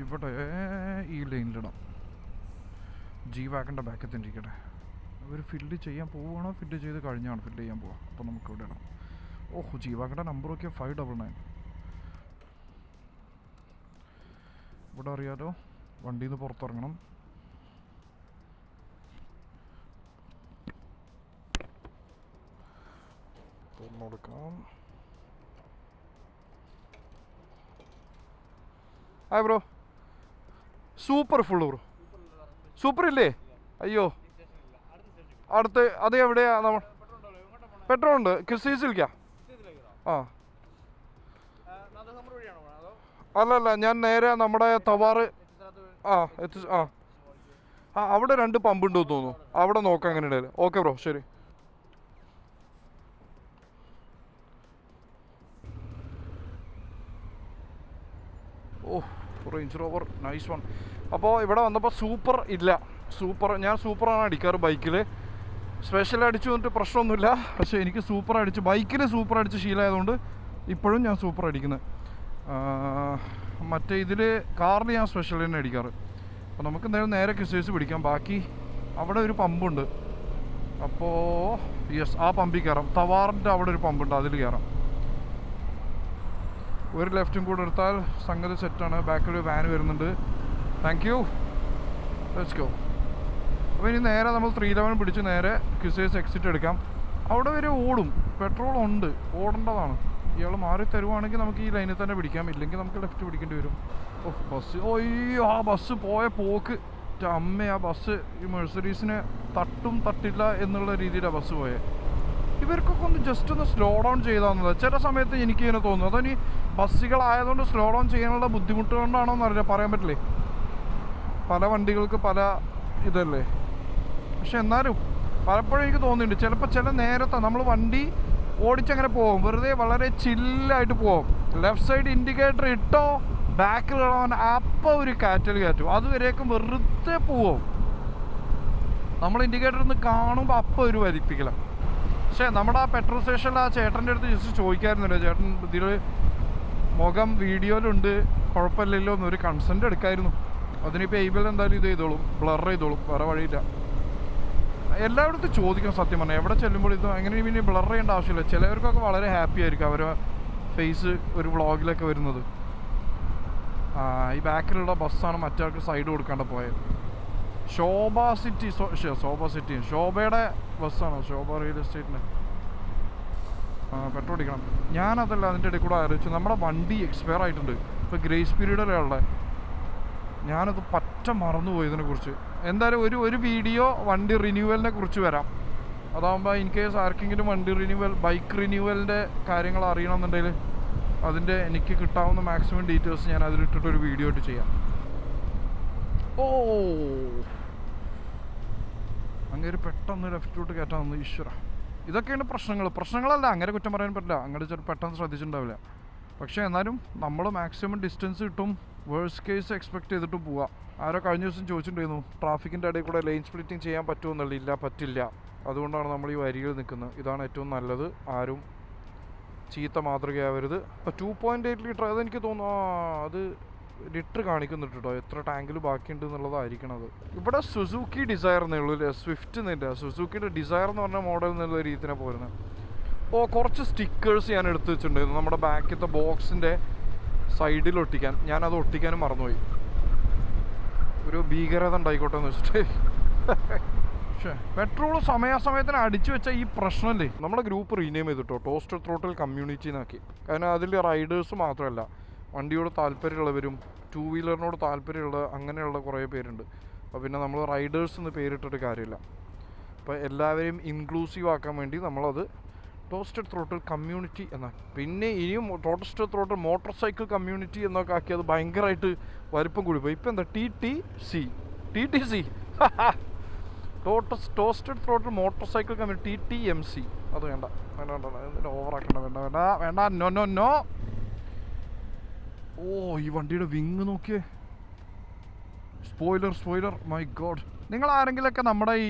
ഇവിടെ ഈ ലൈനിലിടാം. G-Wagonൻ്റെ ബാക്കിൽ തന്നെ ഇരിക്കട്ടെ. അവർ ഫില്ല് ചെയ്യാൻ പോവുകയാണോ, ഫില്ല് ചെയ്ത് കഴിഞ്ഞാണ് ഫില്ല് ചെയ്യാൻ പോവുക. അപ്പോൾ നമുക്ക് ഇവിടെ ഇടാം. G-Wagonൻ്റെ നമ്പറൊക്കെ 599. ഇവിടെ അറിയാലോ, വണ്ടിയിൽ നിന്ന് പുറത്തിറങ്ങണം. തുറന്നെടുക്കാം. Hi bro. Super full bro. Super ഇല്ലേ? അയ്യോ, അടുത്ത് അത് എവിടെയാ? നമ്മൾ പെട്രോൾ ഉണ്ട്, കിസീസിലേക്കാ. ആ അല്ലല്ല, ഞാൻ നേരെ നമ്മുടെ തവാറ് അവിടെ 2 പമ്പ് ഉണ്ടെന്ന് തോന്നുന്നു. അവിടെ നോക്കാം അങ്ങനെ ഉണ്ടെങ്കിൽ. ഓക്കെ ബ്രോ, ശരി. ഓ, റേഞ്ച് റോവർ, നൈസ് വൺ. അപ്പോൾ ഇവിടെ വന്നപ്പോൾ സൂപ്പർ ഇല്ല. ഞാൻ സൂപ്പറാണ് അടിക്കാറ് ബൈക്കിൽ. സ്പെഷ്യൽ അടിച്ചു വന്നിട്ട് പ്രശ്നമൊന്നുമില്ല. പക്ഷേ എനിക്ക് സൂപ്പർ അടിച്ച് ബൈക്കിൽ സൂപ്പർ അടിച്ച് ശീലമായതുകൊണ്ട് ഇപ്പോഴും ഞാൻ സൂപ്പർ അടിക്കുന്നത്. മറ്റേ ഇതിൽ കാറിൽ ഞാൻ സ്പെഷ്യൽ തന്നെ അടിക്കാറ്. അപ്പോൾ നമുക്ക് എന്തായാലും നേരെ കിസേഴ്സ് പിടിക്കാം. ബാക്കി അവിടെ ഒരു പമ്പുണ്ട്. അപ്പോൾ യെസ്, ആ പമ്പിൽ കയറാം. തവാറിൻ്റെ അവിടെ ഒരു പമ്പുണ്ട്, അതിൽ കയറാം. ഒരു ലെഫ്റ്റും കൂടെ എടുത്താൽ സംഗതി സെറ്റാണ്. ബാക്കിൽ ഒരു വാൻ വരുന്നുണ്ട്. Thank you. Let's go. അപ്പോൾ ഇനി നേരെ നമ്മൾ 311 പിടിച്ച് നേരെ കിസേഴ്സ് എക്സിറ്റ് എടുക്കാം. അവിടെ വരെ ഓടും, പെട്രോൾ ഉണ്ട്, ഓടേണ്ടതാണ്. ഇയാൾ മാറി തരുവാണെങ്കിൽ നമുക്ക് ഈ ലൈനിൽ തന്നെ പിടിക്കാം, ഇല്ലെങ്കിൽ നമുക്ക് ലെഫ്റ്റ് പിടിക്കേണ്ടി വരും. ഓ ബസ്, ഓയ്യോ ആ ബസ് പോയ പോക്ക്, അമ്മ. ആ ബസ് ഈ മെഴ്സറീസിനെ തട്ടും തട്ടില്ല എന്നുള്ള രീതിയിലാണ് ബസ് പോയത്. ഇവർക്കൊക്കെ ഒന്ന് ജസ്റ്റ് ഒന്ന് സ്ലോ ഡൗൺ ചെയ്താൽ ചില സമയത്ത് എനിക്ക് ഇങ്ങനെ തോന്നുന്നു. അതോ ഇനി ബസ്സുകളായതുകൊണ്ട് സ്ലോ ഡൗൺ ചെയ്യാനുള്ള ബുദ്ധിമുട്ട് കൊണ്ടാണോ എന്നറിയില്ല, പറയാൻ പറ്റില്ലേ. പല വണ്ടികൾക്ക് പല ഇതല്ലേ. പക്ഷെ എന്നാലും പലപ്പോഴും എനിക്ക് തോന്നിയിട്ടുണ്ട്, ചിലപ്പോൾ ചില നേരത്തെ നമ്മൾ വണ്ടി ഓടിച്ചങ്ങനെ പോകും, വെറുതെ വളരെ ചില്ലായിട്ട് പോകും. ലെഫ്റ്റ് സൈഡ് ഇൻഡിക്കേറ്റർ ഇട്ടോ ബാക്കിൽ അപ്പോൾ ഒരു കാറ്റൽ കയറ്റും. അതുവരേക്കും വെറുതെ പോവും. നമ്മൾ ഇൻഡിക്കേറ്റർ ഒന്ന് കാണുമ്പോൾ അപ്പോൾ ഒരു വലിപ്പിക്കല. പക്ഷേ നമ്മുടെ ആ പെട്രോൾ സ്റ്റേഷനിൽ ആ ചേട്ടൻ്റെ അടുത്ത് ജസ്റ്റ് ചോദിക്കായിരുന്നല്ലോ, ചേട്ടൻ ഇതിൽ മുഖം വീഡിയോയിലുണ്ട്, കുഴപ്പമില്ലല്ലോ എന്നൊരു കൺസെൻറ്റ് എടുക്കായിരുന്നു. അതിനിപ്പോൾ എയ്ബിൾ എന്തായാലും ഇത് ചെയ്തോളും, ബ്ലർ ചെയ്തോളും, വേറെ വഴിയില്ല. എല്ലായിടത്തും ചോദിക്കണം സത്യം പറഞ്ഞാൽ. എവിടെ ചെല്ലുമ്പോൾ ഇത് അങ്ങനെ ഇനി ബ്ലർ ചെയ്യേണ്ട ആവശ്യമില്ല. ചിലവർക്കൊക്കെ വളരെ ഹാപ്പി ആയിരിക്കും അവരുടെ ഫേസ് ഒരു വ്ളോഗിലൊക്കെ വരുന്നത്. ഈ ബാക്കിലുള്ള ബസ്സാണ് മറ്റാൾക്ക് സൈഡ് കൊടുക്കാണ്ട് പോയത്. ശോഭ സിറ്റി ശോഭയുടെ ബസ്സാണോ? ശോഭ റിയൽ എസ്റ്റേറ്റിൻ്റെ. പെട്രോൾ അടിക്കണം. ഞാനതല്ല അതിൻ്റെ ഇടയിൽ കൂടെ അറിയിച്ചു, നമ്മുടെ വണ്ടി എക്സ്പയർ ആയിട്ടുണ്ട്. ഇപ്പോൾ ഗ്രേസ് പീരീഡിലേ ഉള്ളത്. ഞാനത് പറ്റ മറന്നുപോയി ഇതിനെക്കുറിച്ച്. എന്തായാലും ഒരു വീഡിയോ വണ്ടി റിന്യൂവലിനെ കുറിച്ച് വരാം. അതാകുമ്പോൾ ഇൻ കേസ് ആർക്കെങ്കിലും വണ്ടി റിന്യൂവൽ, ബൈക്ക് റിന്യൂവലിൻ്റെ കാര്യങ്ങൾ അറിയണമെന്നുണ്ടെങ്കിൽ അതിൻ്റെ എനിക്ക് കിട്ടാവുന്ന മാക്സിമം ഡീറ്റെയിൽസ് ഞാൻ അതിലിട്ടിട്ടൊരു വീഡിയോ ആയിട്ട് ചെയ്യാം. ഓ, അങ്ങനെ പെട്ടെന്ന് ലെഫ്റ്റിലോട്ട് കയറ്റാൻ വന്നു. ഈശ്വര, ഇതൊക്കെയാണ് പ്രശ്നങ്ങളല്ല, അങ്ങനെ കുറ്റം പറയാൻ പറ്റില്ല. അങ്ങോട്ട് ചില പെട്ടെന്ന് ശ്രദ്ധിച്ചിട്ടുണ്ടാവില്ല. പക്ഷേ എന്നാലും നമ്മൾ മാക്സിമം ഡിസ്റ്റൻസ് കിട്ടും, വേഴ്സ്റ്റ് കേസ് എക്സ്പെക്ട് ചെയ്തിട്ട് പോവാം. ആരോ കഴിഞ്ഞ ദിവസം ചോദിച്ചിട്ടുണ്ടായിരുന്നു ട്രാഫിക്കിൻ്റെ ഇടയിൽ കൂടെ ലൈൻ സ്പ്ലിറ്റിംഗ് ചെയ്യാൻ പറ്റുമെന്നുള്ള. ഇല്ല, പറ്റില്ല. അതുകൊണ്ടാണ് നമ്മൾ ഈ വരികൾ നിൽക്കുന്നത്. ഇതാണ് ഏറ്റവും നല്ലത്. ആരും ചീത്ത മാതൃകയാവരുത്. ഇപ്പോൾ 2.8 ലിറ്റർ അതെനിക്ക് തോന്നുന്നു, അത് ലിറ്റർ കാണിക്കുന്നുണ്ട് കേട്ടോ, എത്ര ടാങ്കിൽ ബാക്കിയുണ്ട് എന്നുള്ളതായിരിക്കണം അത്. ഇവിടെ സുസുക്കി ഡിസയർ എന്നേ ഉള്ളൂ, സ്വിഫ്റ്റ് എന്നില്ല. സുസുക്കിയുടെ ഡിസയർ എന്ന് പറഞ്ഞ മോഡൽ എന്നുള്ള രീതിയിലാണ് പോരുന്നത്. അപ്പോൾ കുറച്ച് സ്റ്റിക്കേഴ്സ് ഞാൻ എടുത്ത് വെച്ചിട്ടുണ്ടായിരുന്നു നമ്മുടെ ബാക്കിലത്തെ ബോക്സിൻ്റെ സൈഡിൽ ഒട്ടിക്കാൻ. ഞാനത് ഒട്ടിക്കാനും മറന്നുപോയി. ഒരു ഭീകരത ഉണ്ടായിക്കോട്ടെ എന്ന് വെച്ചിട്ട്. പക്ഷേ പെട്രോൾ സമയാസമയത്തിന് അടിച്ചു വെച്ച ഈ പ്രശ്നമല്ലേ. നമ്മുടെ ഗ്രൂപ്പ് റീനെയിം ചെയ്തിട്ടോ, ടോസ്റ്റഡ് ത്രോട്ടിൽ കമ്മ്യൂണിറ്റി എന്നാക്കി. കാരണം അതിൽ റൈഡേഴ്സ് മാത്രമല്ല, വണ്ടിയോട് താല്പര്യമുള്ളവരും 2 വീലറിനോട് താല്പര്യമുള്ള അങ്ങനെയുള്ള കുറേ പേരുണ്ട്. അപ്പോൾ പിന്നെ നമ്മൾ റൈഡേഴ്സ് എന്ന് പേരിട്ടിട്ട് കാര്യമില്ല. അപ്പോൾ എല്ലാവരെയും ഇൻക്ലൂസീവ് ആക്കാൻ വേണ്ടി നമ്മളത് ടോസ്റ്റഡ് ത്രോട്ടിൽ കമ്മ്യൂണിറ്റി എന്നാക്കി. പിന്നെ ഇനിയും toasted throttle motor cycle community എന്നൊക്കെ ആക്കി അത് ഭയങ്കരമായിട്ട് വലിപ്പം കൂടി പോയി. ഇപ്പം എന്താ TTC toasted throttle motor cycle community TTMC. അത് വേണ്ട ഓവറാക്കണ്ട, വേണ്ട. നോ. ഓ, ഈ വണ്ടിയുടെ വിങ് നോക്കിയേ. Spoiler my God. നിങ്ങൾ ആരെങ്കിലുമൊക്കെ നമ്മുടെ ഈ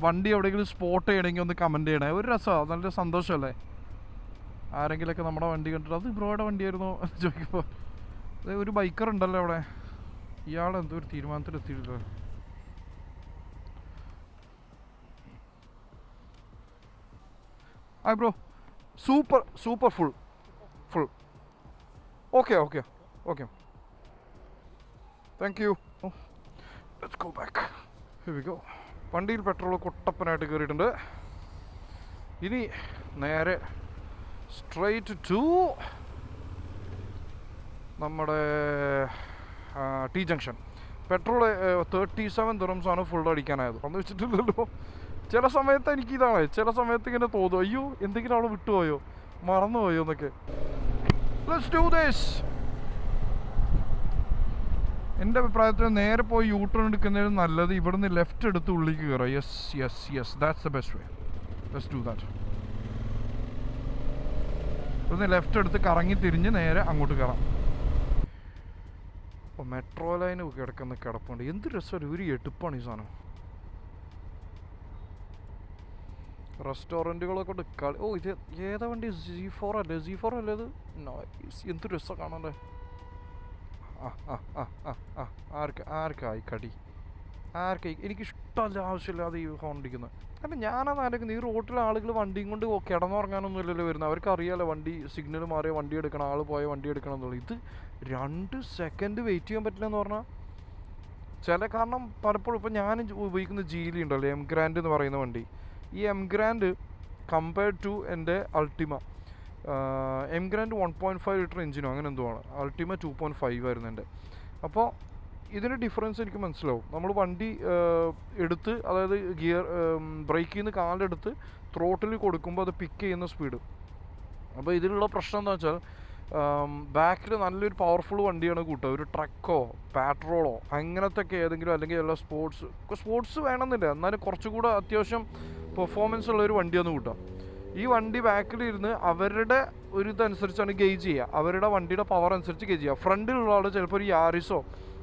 വണ്ടി എവിടെയെങ്കിലും സ്പോട്ട് ചെയ്യണമെങ്കിൽ ഒന്ന് കമൻറ്റ് ചെയ്യണേ. ഒരു രസമാണ്, നല്ല സന്തോഷമല്ലേ. ആരെങ്കിലുമൊക്കെ നമ്മുടെ വണ്ടി കണ്ടിട്ട് അത് ബ്രോയുടെ വണ്ടിയായിരുന്നു ചോദിക്കുമ്പോൾ. ഒരു ബൈക്കർ ഉണ്ടല്ലോ അവിടെ, ഇയാൾ എന്തോ ഒരു തീരുമാനത്തിലെത്തിയിട്ടില്ല. Hi bro. Super full. Okay. Thank you. Let's go back. Here we go. വണ്ടിയിൽ പെട്രോൾ കുട്ടപ്പനായിട്ട് കയറിയിട്ടുണ്ട്. ഇനി നേരെ സ്ട്രെയിറ്റ് ടു നമ്മുടെ ടി ജംഗ്ഷൻ. പെട്രോൾ 37 dirhams ആണ് ഫുൾ അടിക്കാനായത്. അന്ന് വെച്ചിട്ടില്ലല്ലോ. ചില സമയത്ത് എനിക്കിതാണ്, ചില സമയത്ത് ഇങ്ങനെ തോന്നും, അയ്യോ എന്തെങ്കിലും അവിടെ വിട്ടുപോയോ, മറന്നുപോയോ എന്നൊക്കെ. Let's do this. എൻ്റെ അഭിപ്രായത്തിൽ നേരെ പോയി യൂ ടേൺ എടുക്കുന്നതിന് നല്ലത് ഇവിടുന്ന് ലെഫ്റ്റ് എടുത്ത് ഉള്ളിലേക്ക് കയറാം. Yes yes yes, that's the best way. Let's do that. ഇവിടുന്ന് ലെഫ്റ്റ് എടുത്ത് കറങ്ങി തിരിഞ്ഞ് നേരെ അങ്ങോട്ട് കയറാം. അപ്പോൾ മെട്രോ ലൈൻ കിടക്കുന്ന കിടപ്പുണ്ട്. എന്ത് രസമല്ല, ഒരു എടുപ്പാണ് ഈ സാധനം. റെസ്റ്റോറൻറ്റുകളൊക്കെ കൊണ്ട് ഓ ഇത് ഏതാ വണ്ടി? Z4 അല്ലേ? Z4 അല്ലേ ഇത്? എന്ത് രസം കാണാല്ലേ. ആർക്കായി കടി? ആർക്കായി? എനിക്കിഷ്ടമല്ല, ആവശ്യമില്ലാതെ ഈ ഹോൺ അടിക്കുന്നത്. അല്ല ഞാനത് ആലോചിക്കുന്നത്, ഈ റോട്ടിലെ ആളുകൾ വണ്ടിയും കൊണ്ട് കിടന്നുറങ്ങാനൊന്നും ഇല്ലല്ലോ വരുന്നത്. അവർക്ക് അറിയാമല്ലോ വണ്ടി സിഗ്നൽ മാറിയ വണ്ടി എടുക്കണം, ആൾ പോയ വണ്ടി എടുക്കണം എന്നുള്ളത്. ഇത് 2 സെക്കൻഡ് വെയിറ്റ് ചെയ്യാൻ പറ്റില്ല എന്ന് പറഞ്ഞാൽ കാരണം പലപ്പോഴും ഇപ്പോൾ ഞാൻ ഉപയോഗിക്കുന്ന ജീലി ഉണ്ടല്ലോ, എം ഗ്രാൻഡ് എന്ന് പറയുന്ന വണ്ടി. ഈ എം ഗ്രാൻഡ് കമ്പയർഡ് ടു എൻ്റെ അൾട്ടിമ, എം ഗ്രാൻഡ് 1.5 ലിറ്റർ എഞ്ചിനോ അങ്ങനെ എന്തോ ആണ്, അൾട്ടിമ 2.5 ആയിരുന്നു എൻ്റെ. അപ്പോൾ ഇതിന് ഡിഫറൻസ് എനിക്ക് മനസ്സിലാവും. നമ്മൾ വണ്ടി എടുത്ത്, അതായത് ഗിയർ ബ്രേക്കിൽ നിന്ന് കാലെടുത്ത് ത്രോട്ടിൽ കൊടുക്കുമ്പോൾ അത് പിക്ക് ചെയ്യുന്ന സ്പീഡ്. അപ്പോൾ ഇതിലുള്ള പ്രശ്നം എന്താ വെച്ചാൽ ബാക്കിൽ നല്ലൊരു വണ്ടിയാണ് കൂട്ടുക, ഒരു ട്രക്കോ പാട്രോളോ അങ്ങനത്തെ ഒക്കെ ഏതെങ്കിലും, അല്ലെങ്കിൽ എല്ലാ സ്പോർട്സ് വേണമെന്നില്ല, എന്നാലും കുറച്ചുകൂടെ അത്യാവശ്യം പെർഫോമൻസ് ഉള്ള ഒരു വണ്ടിയാണ് കൂട്ടുക. ഈ വണ്ടി ബാക്കിലിരുന്ന് അവരുടെ ഒരു ഇതനുസരിച്ചാണ് ഗേജ് ചെയ്യുക, അവരുടെ വണ്ടിയുടെ പവർ അനുസരിച്ച് ഗേജ് ചെയ്യുക. ഫ്രണ്ടിലുള്ള ആൾ ചിലപ്പോൾ ഒരു യാരിസോ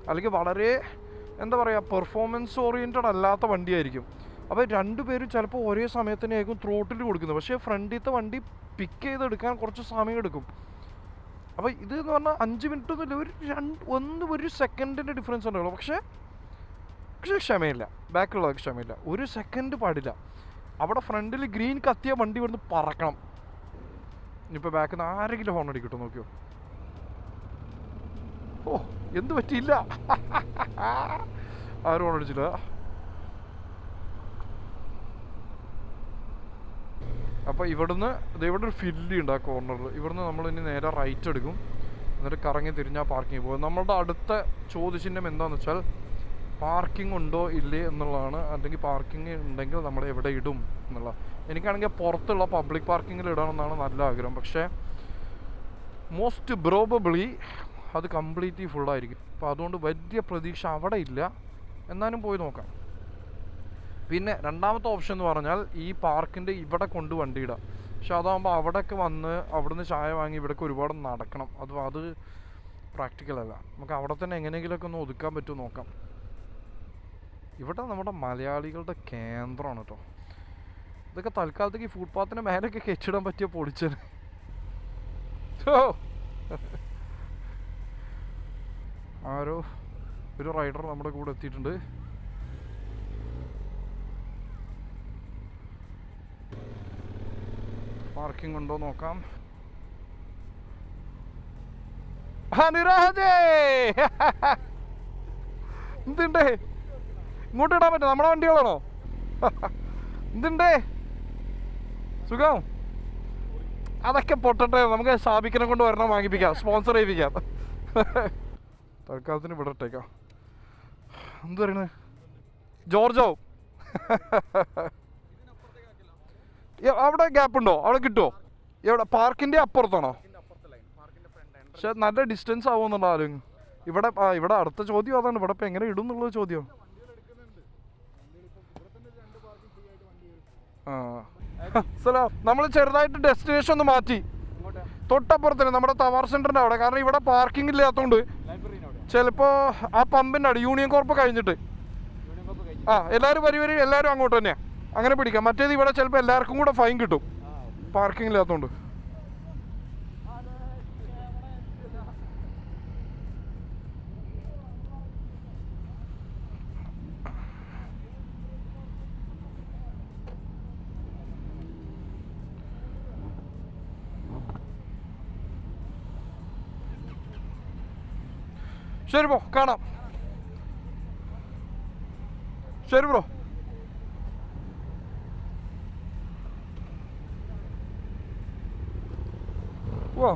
അല്ലെങ്കിൽ വളരെ എന്താ പറയുക പെർഫോമൻസ് ഓറിയൻറ്റഡ് അല്ലാത്ത വണ്ടിയായിരിക്കും. അപ്പോൾ 2 പേരും ചിലപ്പോൾ ഒരേ സമയത്തിനായിരിക്കും ത്രോട്ടിൽ കൊടുക്കുന്നത്. പക്ഷേ ഫ്രണ്ടിലത്തെ വണ്ടി പിക്ക് ചെയ്തെടുക്കാൻ കുറച്ച് സമയം എടുക്കും. അപ്പോൾ ഇത് എന്ന് പറഞ്ഞാൽ 5 മിനിറ്റ് ഒന്നുമില്ല, ഒരു സെക്കൻഡിൻ്റെ ഡിഫറൻസ് ഉണ്ടാവുള്ളൂ. പക്ഷേ ക്ഷമയില്ല, ബാക്കിലുള്ളവർക്ക് ക്ഷമയില്ല. 1 സെക്കൻഡ് പാടില്ല. അവിടെ ഫ്രണ്ടിൽ ഗ്രീൻ കത്തിയ വണ്ടി ഇവിടുന്ന് പറക്കണം. ഇനിയിപ്പോൾ ബാക്കിൽ നിന്ന് ആരെങ്കിലും ഹോൺ അടിക്കട്ടോ, നോക്കിയോ. ഓ എന്ത് പറ്റിയില്ല, ആരും ഹോൺ അടിച്ചില്ല. അപ്പോൾ ഇവിടെ ഒരു ഫില്ല് ഉണ്ട് ആ കോർണറിൽ. ഇവിടുന്ന് നമ്മൾ ഇനി നേരെ റൈറ്റ് എടുക്കും, എന്നിട്ട് കറങ്ങി തിരിഞ്ഞാൽ പാർക്കിംഗ് പോകും. നമ്മളുടെ അടുത്ത ചോദ്യചിഹ്നം എന്താണെന്ന് വെച്ചാൽ പാർക്കിംഗ് ഉണ്ടോ ഇല്ലേ എന്നുള്ളതാണ്. അല്ലെങ്കിൽ പാർക്കിംഗ് ഉണ്ടെങ്കിൽ നമ്മൾ എവിടെ ഇടും എന്നുള്ള. എനിക്കാണെങ്കിൽ പുറത്തുള്ള പബ്ലിക് പാർക്കിങ്ങിൽ ഇടണമെന്നാണ് നല്ല ആഗ്രഹം. പക്ഷേ മോസ്റ്റ് പ്രോബബ്ലി അത് കംപ്ലീറ്റ്ലി ഫുള്ളായിരിക്കും. അപ്പോൾ അതുകൊണ്ട് വലിയ പ്രതീക്ഷ അവിടെ ഇല്ല, എന്നാലും പോയി നോക്കാം. പിന്നെ രണ്ടാമത്തെ ഓപ്ഷൻ എന്ന് പറഞ്ഞാൽ ഈ പാർക്കിൻ്റെ ഇവിടെ കൊണ്ട് വണ്ടി ഇടാം. പക്ഷെ അതാകുമ്പോൾ അവിടെയൊക്കെ വന്ന് അവിടുന്ന് ചായ വാങ്ങി ഇവിടേക്ക് ഒരുപാട് നടക്കണം. അത് പ്രാക്ടിക്കലല്ല. നമുക്ക് അവിടെ തന്നെ എങ്ങനെയെങ്കിലുമൊക്കെ ഒന്ന് ഒതുക്കാൻ പറ്റുമോ നോക്കാം. ഇവിടെ നമ്മുടെ മലയാളികളുടെ കേന്ദ്രമാണ് കേട്ടോ. ഇതൊക്കെ തൽക്കാലത്തേക്ക് ഈ ഫുട്പാത്തിൻ്റെ മേലൊക്കെ കെച്ചിടാൻ പറ്റിയ പൊളിച്ചത്. ആരോ ഒരു റൈഡർ നമ്മുടെ കൂടെ എത്തിയിട്ടുണ്ട്. പാർക്കിംഗ് ഉണ്ടോ നോക്കാം. എന്തുണ്ടേ ഇങ്ങോട്ട് ഇടാൻ പറ്റും? നമ്മുടെ വണ്ടികളാണോ? എന്തുണ്ടേ സുഖം? അതൊക്കെ പൊട്ടട്ടെ, നമുക്ക് സ്ഥാപിക്കനെ കൊണ്ട് വരണം, വാങ്ങിപ്പിക്കാം, സ്പോൺസർ ചെയ്യിപ്പിക്കാം. തൽക്കാലത്തിന് ഇവിടെ ഇട്ടേക്കാം. എന്ത് പറയണേ ജോർജോ? അവിടെ ഗ്യാപ്പ് ഉണ്ടോ? അവിടെ കിട്ടുമോ? എവിടെ? പാർക്കിൻ്റെ അപ്പുറത്താണോ? പക്ഷെ നല്ല ഡിസ്റ്റൻസ് ആവുമെന്നുള്ള ആരും ഇവിടെ അടുത്ത ചോദ്യം അതാണ്. ഇവിടെ ഇപ്പം എങ്ങനെ ഇടും എന്നുള്ളത് ചോദ്യം. നമ്മൾ ചെറുതായിട്ട് ഡെസ്റ്റിനേഷൻ ഒന്ന് മാറ്റി, തൊട്ടപ്പുറത്തിന് നമ്മുടെ തവാർ സെന്ററിൻ്റെ അവിടെ. കാരണം ഇവിടെ പാർക്കിംഗ് ഇല്ലാത്തതുകൊണ്ട് ചിലപ്പോൾ ആ പമ്പിൻ്റെ അവിടെ യൂണിയൻ കോർപ്പ് കഴിഞ്ഞിട്ട് എല്ലാവരും വരി എല്ലാവരും അങ്ങോട്ട് തന്നെയാണ്, അങ്ങനെ പിടിക്കാം. മറ്റേത് ഇവിടെ ചിലപ്പോൾ എല്ലാവർക്കും കൂടെ ഫൈൻ കിട്ടും പാർക്കിംഗ് ഇല്ലാത്തതുകൊണ്ട്. ശരി, പോ കാണാം. ശരി ബ്രോ. വാ.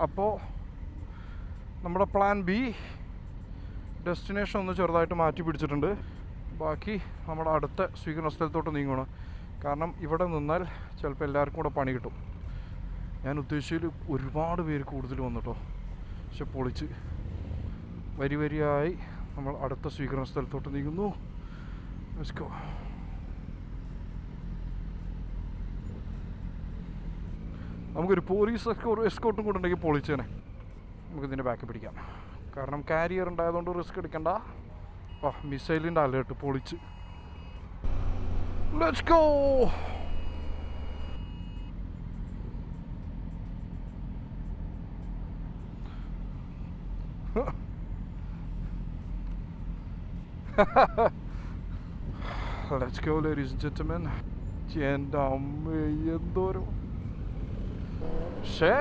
അപ്പോൾ നമ്മുടെ പ്ലാൻ ബി ഡെസ്റ്റിനേഷൻ ഒന്ന് ചെറുതായിട്ട് മാറ്റി പിടിച്ചിട്ടുണ്ട്. ബാക്കി നമ്മുടെ അടുത്ത സ്വീകരണ സ്ഥലത്തോട്ട് നീങ്ങണം. കാരണം ഇവിടെ നിന്നാൽ ചിലപ്പോൾ എല്ലാവർക്കും കൂടെ പണി കിട്ടും. ഞാൻ ഉദ്ദേശിച്ചതിൽ ഒരുപാട് പേര് കൂടുതൽ വന്നിട്ടോ. പക്ഷെ പൊളിച്ച് വരി വരിയായി നമ്മൾ അടുത്ത സ്വീകരണ സ്ഥലത്തോട്ട് നീങ്ങുന്നു. Let's go. നമുക്കൊരു പോലീസ് എസ്കോട്ടും കൂടെ ഉണ്ടെങ്കിൽ പൊളിച്ചേനെ. നമുക്കിതിൻ്റെ ബാക്ക് പിടിക്കാം. കാരണം കാരിയർ ഉണ്ടായതുകൊണ്ട് റിസ്ക് എടുക്കണ്ട. മിസൈലിൻ്റെ അലേർട്ട് പൊളിച്ച്. Let's go. Let's go, ladies and gentlemen. എൻ്റെ അമ്മ എന്തോരം. പക്ഷേ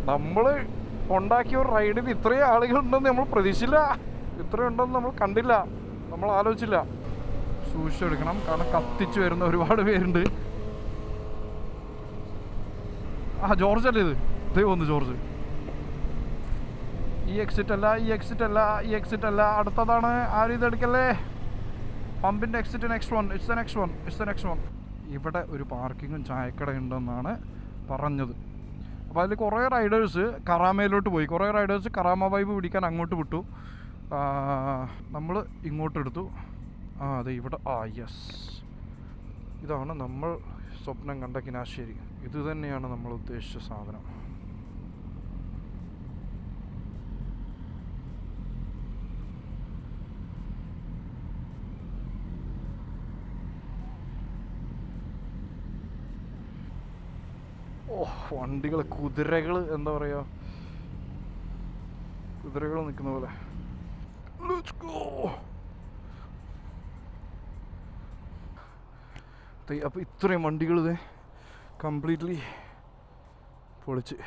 നമ്മൾ ഉണ്ടാക്കിയ ഒരു റൈഡിൽ ഇത്രയും ആളുകളുണ്ടെന്ന് നമ്മൾ പ്രതീക്ഷിച്ചില്ല. ഇത്രയും ഉണ്ടെന്ന് നമ്മൾ കണ്ടില്ല, നമ്മൾ ആലോചിച്ചില്ല. സൂക്ഷിച്ചെടുക്കണം, കാരണം കത്തിച്ച് വരുന്ന ഒരുപാട് പേരുണ്ട്. ജോർജ് അല്ലേ ഇത്? ഇതേ വന്നു ജോർജ്. ഈ എക്സിറ്റ് അല്ല, ഈ എക്സിറ്റ് അല്ല, ഈ എക്സിറ്റ് അല്ല, അടുത്തതാണ്. ആരും ഇതെടുക്കല്ലേ. പമ്പിൻ്റെ exit next one. It's the next one, it's the next one. ഇവിടെ ഒരു പാർക്കിങ്ങും ചായക്കടയുണ്ടെന്നാണ് പറഞ്ഞത്. അപ്പോൾ അതിൽ കുറേ റൈഡേഴ്സ് കറാമയിലോട്ട് പോയി. കുറേ റൈഡേഴ്സ് കറാമ വൈബ് പിടിക്കാൻ അങ്ങോട്ട് വിട്ടു. നമ്മൾ ഇങ്ങോട്ട് എടുത്തു. അതെ ഇവിടെ. യെസ്, ഇതാണ് നമ്മൾ സ്വപ്നം കണ്ട കിനാശ്ശേരി. ഇത് തന്നെയാണ് നമ്മൾ ഉദ്ദേശിച്ച സാധനം. വണ്ടികൾ, കുതിരകൾ, എന്താ പറയുക, കുതിരകൾ നിൽക്കുന്ന പോലെ. Let's go. അപ്പോൾ ഇത്രയും വണ്ടികൾ ഇത് കംപ്ലീറ്റ്ലി പൊളിച്ച്.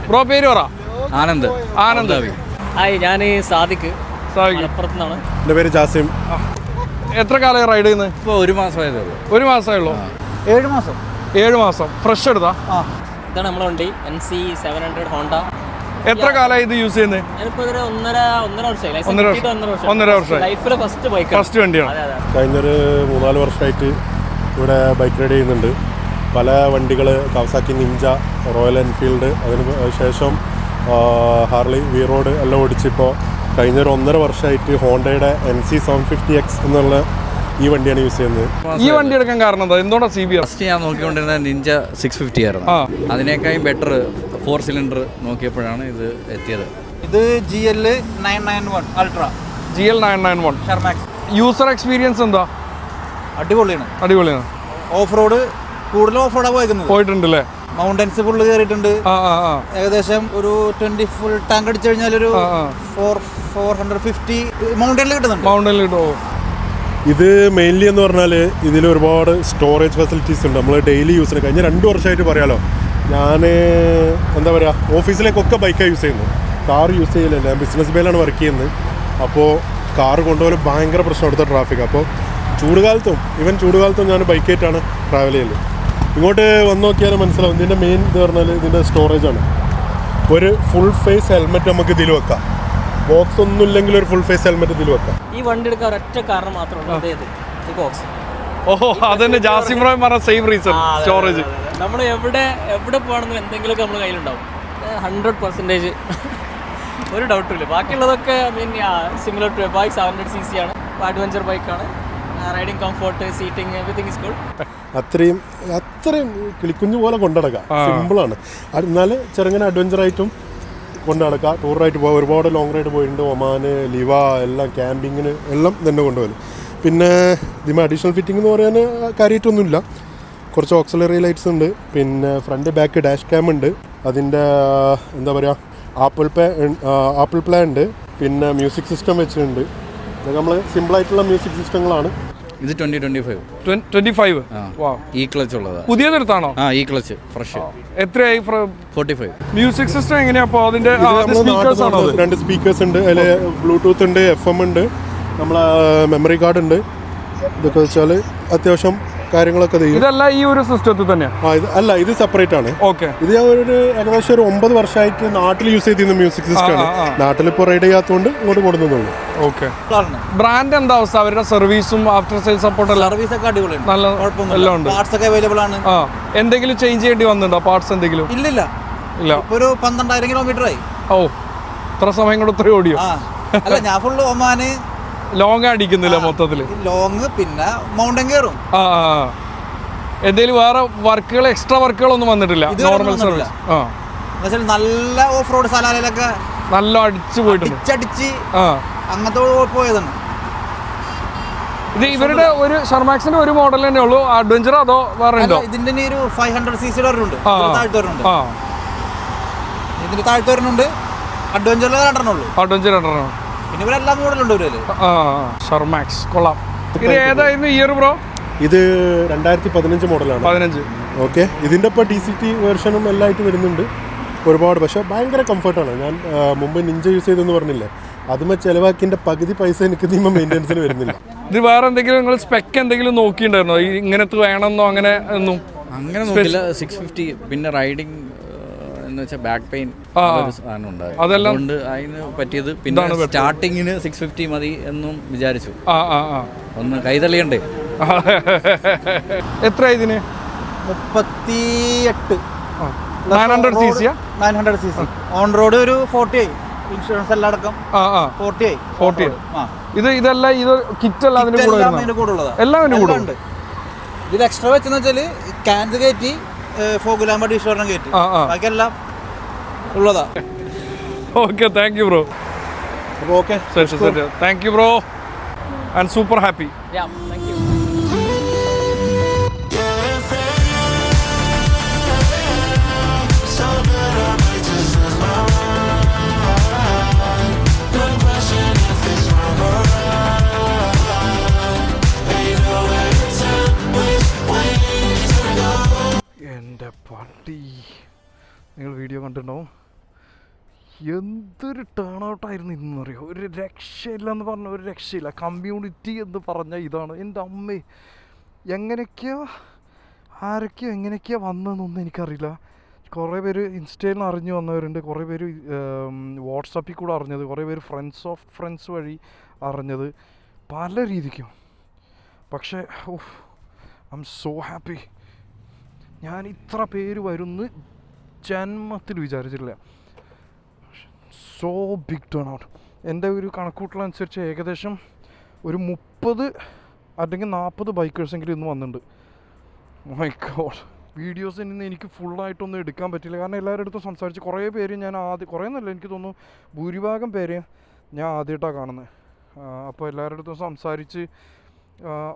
ബ്രോ പേര് പറ. ആനന്ദ്. ആനന്ദ്. ഹായ്, ഞാൻ സാദിഖ്, മലപ്പുറത്ത് നിന്നാണ്. എൻ്റെ പേര് ജാസിം. എത്ര കാലമായി റൈഡ് ചെയ്യുന്നത്? ഇപ്പോൾ 1 മാസമായതേ ഉള്ളൂ. 1 മാസമേ ഉള്ളൂ. 7 മാസം. 7 മാസം ഫ്രഷ് എടുത്താ? ഇതാണ് നമ്മളെ വണ്ടി, NC 700 ഹോണ്ട. എത്ര കാലമായി ഇത് യൂസ് ചെയ്യുന്നത്? ഞാനിപ്പോൾ ഇതൊരു ഒന്നര വർഷമായി. 1.5 വർഷം ലൈഫിലെ ഫസ്റ്റ് വണ്ടിയാണ്. കഴിഞ്ഞൊരു 3-4 വർഷമായിട്ട് ഇവിടെ ബൈക്ക് റൈഡ് ചെയ്യുന്നുണ്ട്. പല വണ്ടികൾ, കവാസാക്കി നിഞ്ച, റോയൽ എൻഫീൽഡ്, അതിന് ശേഷം ഹാർലി, വി റോഡ് എല്ലാം ഓടിച്ചിപ്പോൾ കഴിഞ്ഞൊരു 1.5 വർഷമായിട്ട് ഹോണ്ടയുടെ NC 750X എന്നുള്ള ഈ വണ്ടിയാണ് യൂസ് ചെയ്യുന്നത്. ഈ വണ്ടി എടുക്കാൻ കാരണം എന്താ? എന്തുകൊണ്ടാ CBR? ഫസ്റ്റ് ഞാൻ നോക്കിക്കൊണ്ടിരുന്ന നിഞ്ച 650 ആയിരുന്നു. അതിനേക്കാളും ബെറ്റർ 4 സിലിണ്ടർ നോക്കിയപ്പോഴാണ് ഇത് എത്തിയത്. ഇത് GL 991 അൾട്ര. GL 991 ഷർമാക്സ്. യൂസർ എക്സ്പീരിയൻസ് എന്താ? അടിപൊളിയാണ്. അടിപൊളിയാണ്. ഓഫ് റോഡ് കൂടുതലും ഓഫ് റോഡാണ് പോയിട്ടുണ്ടല്ലേ? മൗണ്ടൻസ് ഫുള്ള് കയറിയിട്ടുണ്ട്. ഏകദേശം ഒരു 20 ഫുൾ ടാങ്ക് അടിച്ചു കഴിഞ്ഞാൽ ഒരു 450 മൗണ്ടനിൽ കിട്ടുന്നുണ്ട്. ഇത് മെയിൻലി എന്ന് പറഞ്ഞാൽ ഇതിൽ ഒരുപാട് സ്റ്റോറേജ് ഫെസിലിറ്റീസ് ഉണ്ട്. നമ്മൾ ഡെയിലി യൂസിന് കഴിഞ്ഞ 2 വർഷമായിട്ട് പറയാലോ, ഞാൻ എന്താ പറയുക, ഓഫീസിലേക്കൊക്കെ ബൈക്കാണ് യൂസ് ചെയ്യുന്നത്, കാർ യൂസ് ചെയ്യില്ല. ഞാൻ ബിസിനസ് ബേയിലാണ് വർക്ക് ചെയ്യുന്നത്. അപ്പോൾ കാർ കൊണ്ടുപോലും ഭയങ്കര പ്രശ്നം എടുത്ത ട്രാഫിക്. അപ്പോൾ ചൂടുകാലത്തും ഞാൻ ബൈക്കായിട്ടാണ് ട്രാവൽ ചെയ്യുന്നത്. ഇങ്ങോട്ട് വന്ന് നോക്കിയാൽ മനസ്സിലാവും ഇതിൻ്റെ മെയിൻ ഇത് പറഞ്ഞാൽ ഇതിൻ്റെ സ്റ്റോറേജാണ്. ഒരു ഫുൾ ഫേസ് ഹെൽമെറ്റ് നമുക്ക് ഇതിൽ വെക്കാം. ബോക്സ് ഒന്നും ഇല്ലെങ്കിൽ ഒരു ഫുൾ ഫേസ് ഹെൽമെറ്റ് ഇതിൽ വെക്കാം. ഈ വണ്ടി എടുക്കാൻ ഒരൊറ്റ കാരണം മാത്രമേ ഈ ബോക്സ്. ഓഹോ, അതന്നെ ജാസിം ബ്രോ പറഞ്ഞ സെയിം റീസൺ, സ്റ്റോറേജ്. നമ്മൾ എവിടെ പോകണമെങ്കിലും എന്തെങ്കിലുമൊക്കെ നമ്മുടെ കയ്യിലുണ്ടാവും. 100% ഒരു ഡൗട്ടും ഇല്ല. ബാക്കിയുള്ളതൊക്കെ സിമിലർ ടു ബൈക്ക് 700cc ആണ്, അഡ്വഞ്ചർ ബൈക്കാണ്. Riding comfort, seating, everything is good. അത്രയും കിളിക്കുഞ്ഞു പോലെ കൊണ്ടുനടക്കാം. സിമ്പിളാണ്. എന്നാൽ ചെറുങ്ങനെ അഡ്വഞ്ചറായിട്ടും കൊണ്ടുനടക്കാം. ടൂറായിട്ട് പോകാം. ഒരുപാട് ലോങ് റൈഡ് പോയിട്ടുണ്ട്. ഒമാന്, ലിവ എല്ലാം ക്യാമ്പിങ്ങിന് എല്ലാം തന്നെ കൊണ്ടുപോകല്. പിന്നെ ഇതിന് അഡീഷണൽ ഫിറ്റിംഗ് എന്ന് പറയാൻ കാര്യമായിട്ടൊന്നുമില്ല. കുറച്ച് ഓക്സിലറി ലൈറ്റ്സ് ഉണ്ട്. പിന്നെ ഫ്രണ്ട് ബാക്ക് ഡാഷ് ക്യാം ഉണ്ട്. അതിൻ്റെ എന്താ പറയുക, ആപ്പിൾ പ്ലേ ഉണ്ട്. പിന്നെ മ്യൂസിക് സിസ്റ്റം വെച്ചിട്ടുണ്ട്. ഇതൊക്കെ നമ്മൾ സിമ്പിളായിട്ടുള്ള മ്യൂസിക് സിസ്റ്റങ്ങളാണ്. ഇത് 25. ഈ ക്ലച്ച് ഉള്ളതാ. പുതിയതെടുത്താണോ? ഈ ക്ലച്ച് ഫ്രഷ്. എത്രയായി? 45. മ്യൂസിക് സിസ്റ്റം എങ്ങനെയാ? അപ്പോൾ അതിന്റെ 2 സ്പീക്കേഴ്സ് ഉണ്ട്. അതിൽ ബ്ലൂടൂത്ത് ഉണ്ട്, FM ഉണ്ട്, നമ്മളെ മെമ്മറി കാർഡ് ഉണ്ട്. ഇതൊക്കെ വെച്ചാൽ അത്യാവശ്യം കാര്യങ്ങളൊക്കെ ഇതല്ല ഈ ഒരു സിസ്റ്റത്തിൽ തന്നെയാണ്. ഇത് സെപ്പറേറ്റ് ആണ്. ഓക്കെ. ഇത് ഞാൻ ഏകദേശം ഒരു 9 വർഷമായിട്ട് നാട്ടിൽ യൂസ് ചെയ്തിരുന്ന മ്യൂസിക് സിസ്റ്റമാണ്. നാട്ടിൽ ഇപ്പോൾ റൈഡ് ചെയ്യാത്തതുകൊണ്ട് ഇങ്ങോട്ട് കൊടുക്കുന്നുള്ളൂ. ഓക്കെ. ബ്രാൻഡ് എന്താ അവസ്ഥ? അവരുടെ സർവീസും ആഫ്റ്റർ സെയിൽ സപ്പോർട്ട് സർവീസ് ഒക്കെ അടിപൊളിയാണ്. നല്ല എല്ലാം ഉണ്ട്. പാർട്സ് ഒക്കെ അവൈലബിൾ ആണ്. എന്തെങ്കിലും ചേഞ്ച് ചെയ്യേണ്ടി വന്നിട്ടുണ്ടോ? പാർട്സ് എന്തെങ്കിലും? ഇല്ല. ഒരു 12,000 കിലോമീറ്റർ ആയി. ഓ, ഇത്ര സമയം കൊണ്ട് ഇത്ര ഓടിയോ? അല്ല, ഞാൻ ഫുള്ള് ഒമാന് ലോങ് അടിക്കുന്നില്ല മൊത്തത്തില്. ലോങ് പിന്നെ മൗണ്ടൻ കയറും. എന്തെങ്കിലും വേറെ വർക്കുകൾ, എക്സ്ട്രാ വർക്കുകളൊന്നും വന്നിട്ടില്ല? Normal service. നല്ല ഓഫ് റോഡ് സ്ഥലങ്ങളിലൊക്കെ നല്ല അടിച്ചു പോയിട്ടുണ്ട്. അടിച്ച് അങ്ങനത്തെ പോയതാണ്. ഇത് ഇവരുടെ ഒരു ഷർമാക്സിന്റെ ഒരു മോഡൽ തന്നെ ഉള്ളൂ? അഡ്വഞ്ചർ അതോ വേറെ ഉണ്ടോ? ഇതിന്റെ ഒരു 500cc ഉണ്ട്. ഇതിന്റെ താഴ്ത്തു വരുന്നുണ്ട്. അഡ്വഞ്ചറിൽ 2 ഉള്ളൂ. അഡ്വഞ്ചർ 2 പിന്നെ ഇവിടെ എല്ലാ മോഡലുണ്ട്. ഷർമാക്സ് കൊള്ളാം. ഇത് ഏതായിരുന്നു ഇയർ ബ്രോ? ഇത് 2015 മോഡലാണ്. 15. ഓക്കെ. ഇതിൻ്റെ ഇപ്പോൾ TCT വേർഷനും എല്ലാം ആയിട്ട് വരുന്നുണ്ട് ഒരുപാട്. പക്ഷേ ഭയങ്കര കംഫർട്ടാണ്. ഞാൻ മുമ്പ് നിഞ്ച യൂസ് ചെയ്തെന്ന് പറഞ്ഞില്ലേ, അതുമേ ചിലവാക്കിൻ്റെ പകുതി പൈസ എനിക്ക് ഇതിന് മെയിൻ്റെനൻസിന് വരുന്നില്ല. ഇത് വേറെ എന്തെങ്കിലും നിങ്ങൾ സ്പെക്ക് എന്തെങ്കിലും നോക്കിയിട്ടുണ്ടായിരുന്നോ? ഇങ്ങനത്തെ വേണമെന്നോ അങ്ങനെ ഒന്നും? അങ്ങനെ നോക്കില്ല. 650. പിന്നെ റൈഡിങ് എന്ന് വെച്ചാൽ ബാക്ക് പെയിൻ സാധനം ഉണ്ടായി. അതുകൊണ്ട് അതിന് പറ്റിയത്. പിന്നെ സ്റ്റാർട്ടിങ്ങിന് 650 മതി എന്നും വിചാരിച്ചു. ഒന്ന് കൈതള്ളിയണ്ടേ. എത്ര ഇതിന്? 38. 900cc. ഓൺ റോഡ് ഒരു 40 ഇൻഷുറൻസ് എല്ലാം അടക്കം 40. ഇതല്ല, ഇത് കിറ്റ് അല്ല അതിന്റെ കൂടെ ഉള്ളത്? എല്ലാം ഉണ്ട്. ഇതിൽ എക്സ്ട്രാ വെച്ചെന്ന് വെച്ചാല് ക്യാൻസ് കയറ്റി, ഫോഗ് ലാമ്പ് ഡിഷോറിനും കയറ്റി, ബാക്കിയെല്ലാം ഉള്ളതാ. Okay, thank you bro. Okay, thank you bro. And super happy. Thank you. എൻ്റെ പട്ടി, നിങ്ങൾ വീഡിയോ കണ്ടിട്ടുണ്ടാവും. എന്തൊരു ടേൺ ഔട്ടായിരുന്നു ഇന്ന് അറിയോ. ഒരു രക്ഷയില്ല എന്ന് പറഞ്ഞ ഒരു രക്ഷയില്ല. കമ്മ്യൂണിറ്റി എന്ന് പറഞ്ഞാൽ ഇതാണ്. എൻ്റെ അമ്മേ, എങ്ങനെയൊക്കെയാ വന്നതെന്നൊന്നും എനിക്കറിയില്ല. കുറേ പേര് ഇൻസ്റ്റയിൽ നിന്ന് അറിഞ്ഞു വന്നവരുണ്ട്, കുറേ പേര് വാട്സാപ്പിൽ കൂടെ അറിഞ്ഞത്, കുറേ പേര് ഫ്രണ്ട്സ് ഓഫ് ഫ്രണ്ട്സ് വഴി അറിഞ്ഞത്, പല രീതിക്കും. പക്ഷേ ഐ എം സോ ഹാപ്പി. ഞാൻ ഇത്ര പേര് വരുമെന്ന് ജന്മത്തിൽ വിചാരിച്ചിട്ടില്ല. So big turn out. എൻ്റെ ഒരു കണക്കൂട്ടലനുസരിച്ച് ഏകദേശം ഒരു 30 അല്ലെങ്കിൽ 40 ബൈക്കേഴ്സെങ്കിലും ഇന്ന് വന്നിട്ടുണ്ട്. My God. വീഡിയോസ് ഇന്ന് എനിക്ക് ഫുള്ളായിട്ടൊന്നും എടുക്കാൻ പറ്റില്ല. കാരണം എല്ലാവരുടെ അടുത്തും സംസാരിച്ച് കുറേ പേര് ഞാൻ കുറേ എന്നല്ല, എനിക്ക് തോന്നുന്നു ഭൂരിഭാഗം പേര് ഞാൻ ആദ്യമായിട്ടാണ് കാണുന്നത്. അപ്പോൾ എല്ലാവരുടെ അടുത്തും സംസാരിച്ച്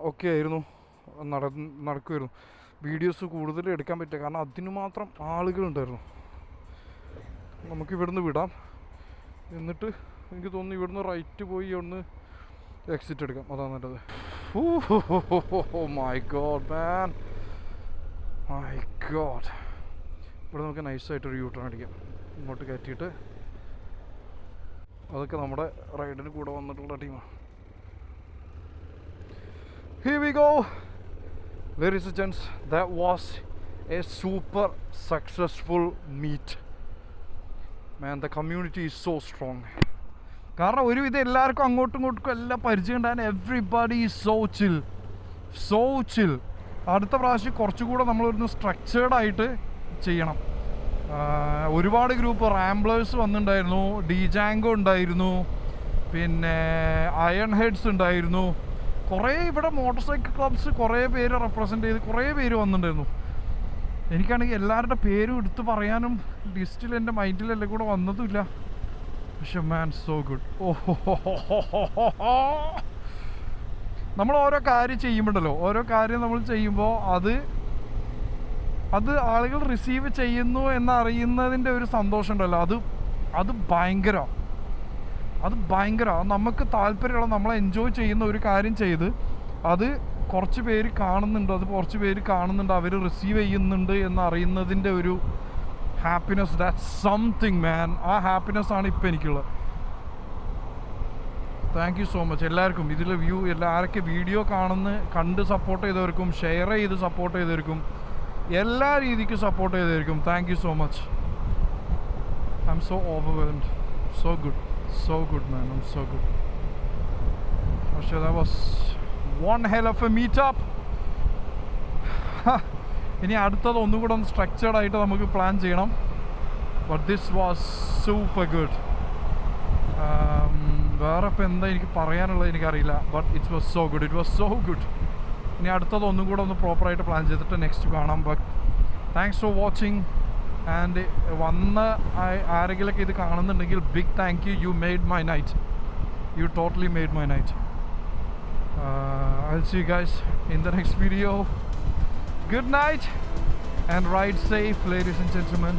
ഒക്കെ ആയിരുന്നു നടക്കുമായിരുന്നു. വീഡിയോസ് കൂടുതൽ എടുക്കാൻ പറ്റില്ല, കാരണം അതിനു മാത്രം ആളുകളുണ്ടായിരുന്നു. നമുക്ക് ഇവിടുന്ന് വിടാം, എന്നിട്ട് എനിക്ക് തോന്നുന്നു ഇവിടുന്ന് റൈറ്റ് പോയി ഇവിടുന്ന് എക്സിറ്റ് എടുക്കാം, അതാണ് നല്ലത്. Oh my god man, my god. ഇവിടെ നമുക്ക് നൈസായിട്ടൊരു യൂ ടേൺ അടിക്കാം, ഇങ്ങോട്ട് കയറ്റിയിട്ട്. അതൊക്കെ നമ്മുടെ റൈഡിന് കൂടെ വന്നിട്ടുള്ള ടീമാണ്. Here we go, ladies and gents. That was a super successful meet. Man, the community is so strong. കാരണം ഒരുവിധം എല്ലാവർക്കും അങ്ങോട്ടും ഇങ്ങോട്ടും എല്ലാം പരിചയം ഉണ്ടാകാൻ എവ്രിബഡി ഈസ് സോ ചിൽ. അടുത്ത പ്രാവശ്യം കുറച്ചുകൂടെ നമ്മളൊന്ന് സ്ട്രക്ചേർഡായിട്ട് ചെയ്യണം. ഒരുപാട് ഗ്രൂപ്പ് റാംബ്ലേഴ്സ് വന്നിട്ടുണ്ടായിരുന്നു, ഡിജാങ്കോ ഉണ്ടായിരുന്നു, പിന്നെ അയൺ ഹെഡ്സ് ഉണ്ടായിരുന്നു, കുറേ ഇവിടെ മോട്ടോർ സൈക്കിൾ ക്ലബ്സ് കുറേ പേര് റെപ്രസെൻ്റ് ചെയ്ത് കുറേ പേര് വന്നിട്ടുണ്ടായിരുന്നു. എനിക്കാണെങ്കിൽ എല്ലാവരുടെ പേരും എടുത്ത് പറയാനും ലിസ്റ്റിൽ എൻ്റെ മൈൻഡിലെല്ലാം കൂടെ വന്നതുമില്ല. പക്ഷെ മാൻ സോ ഗുഡ്. നമ്മൾ ഓരോ കാര്യം ചെയ്യുമ്പോഴല്ലോ, ഓരോ കാര്യം നമ്മൾ ചെയ്യുമ്പോൾ അത് ആളുകൾ റിസീവ് ചെയ്യുന്നു എന്നറിയുന്നതിൻ്റെ ഒരു സന്തോഷം ഉണ്ടല്ലോ, അത് ഭയങ്കരമാണ്. നമുക്ക് താല്പര്യമുള്ള, നമ്മളെ എൻജോയ് ചെയ്യുന്ന ഒരു കാര്യം ചെയ്ത് അത് കുറച്ച് പേര് കാണുന്നുണ്ട്, അവർ റിസീവ് ചെയ്യുന്നുണ്ട് എന്നറിയുന്നതിൻ്റെ ഒരു ഹാപ്പിനെസ്, ദാറ്റ്സ് സംതിങ് മാൻ. ആ ഹാപ്പിനെസ് ആണ് ഇപ്പം എനിക്കുള്ളത്. താങ്ക് യു സോ മച്ച് എല്ലാവർക്കും. ഇതിൽ ആരൊക്കെ വീഡിയോ കണ്ട് സപ്പോർട്ട് ചെയ്തവർക്കും, ഷെയർ ചെയ്ത് സപ്പോർട്ട് ചെയ്തവർക്കും, എല്ലാ രീതിക്കും സപ്പോർട്ട് ചെയ്തവർക്കും thank you so much. I am so overwhelmed. So good man, I'm so good. Actually, that was one hell of a meetup. ഇനി അടുത്തത് ഒന്നും കൂടെ ഒന്ന് സ്ട്രക്ചേർഡ് ആയിട്ട് നമുക്ക് പ്ലാൻ ചെയ്യണം. But this was super good. വേറെ ഇപ്പം എന്താ എനിക്ക് പറയാനുള്ളത് എനിക്കറിയില്ല. But it was so good. ഇനി അടുത്തത് ഒന്നും കൂടെ ഒന്ന് പ്രോപ്പറായിട്ട് പ്ലാൻ ചെയ്തിട്ട് നെക്സ്റ്റ് കാണാം. But thanks for watching. And ആരെങ്കിലൊക്കെ ഇത് കാണുന്നുണ്ടെങ്കിൽ big thank you. You made my night. You totally made my night. I'll see you guys in the next video. Good night and ride safe, ladies and gentlemen.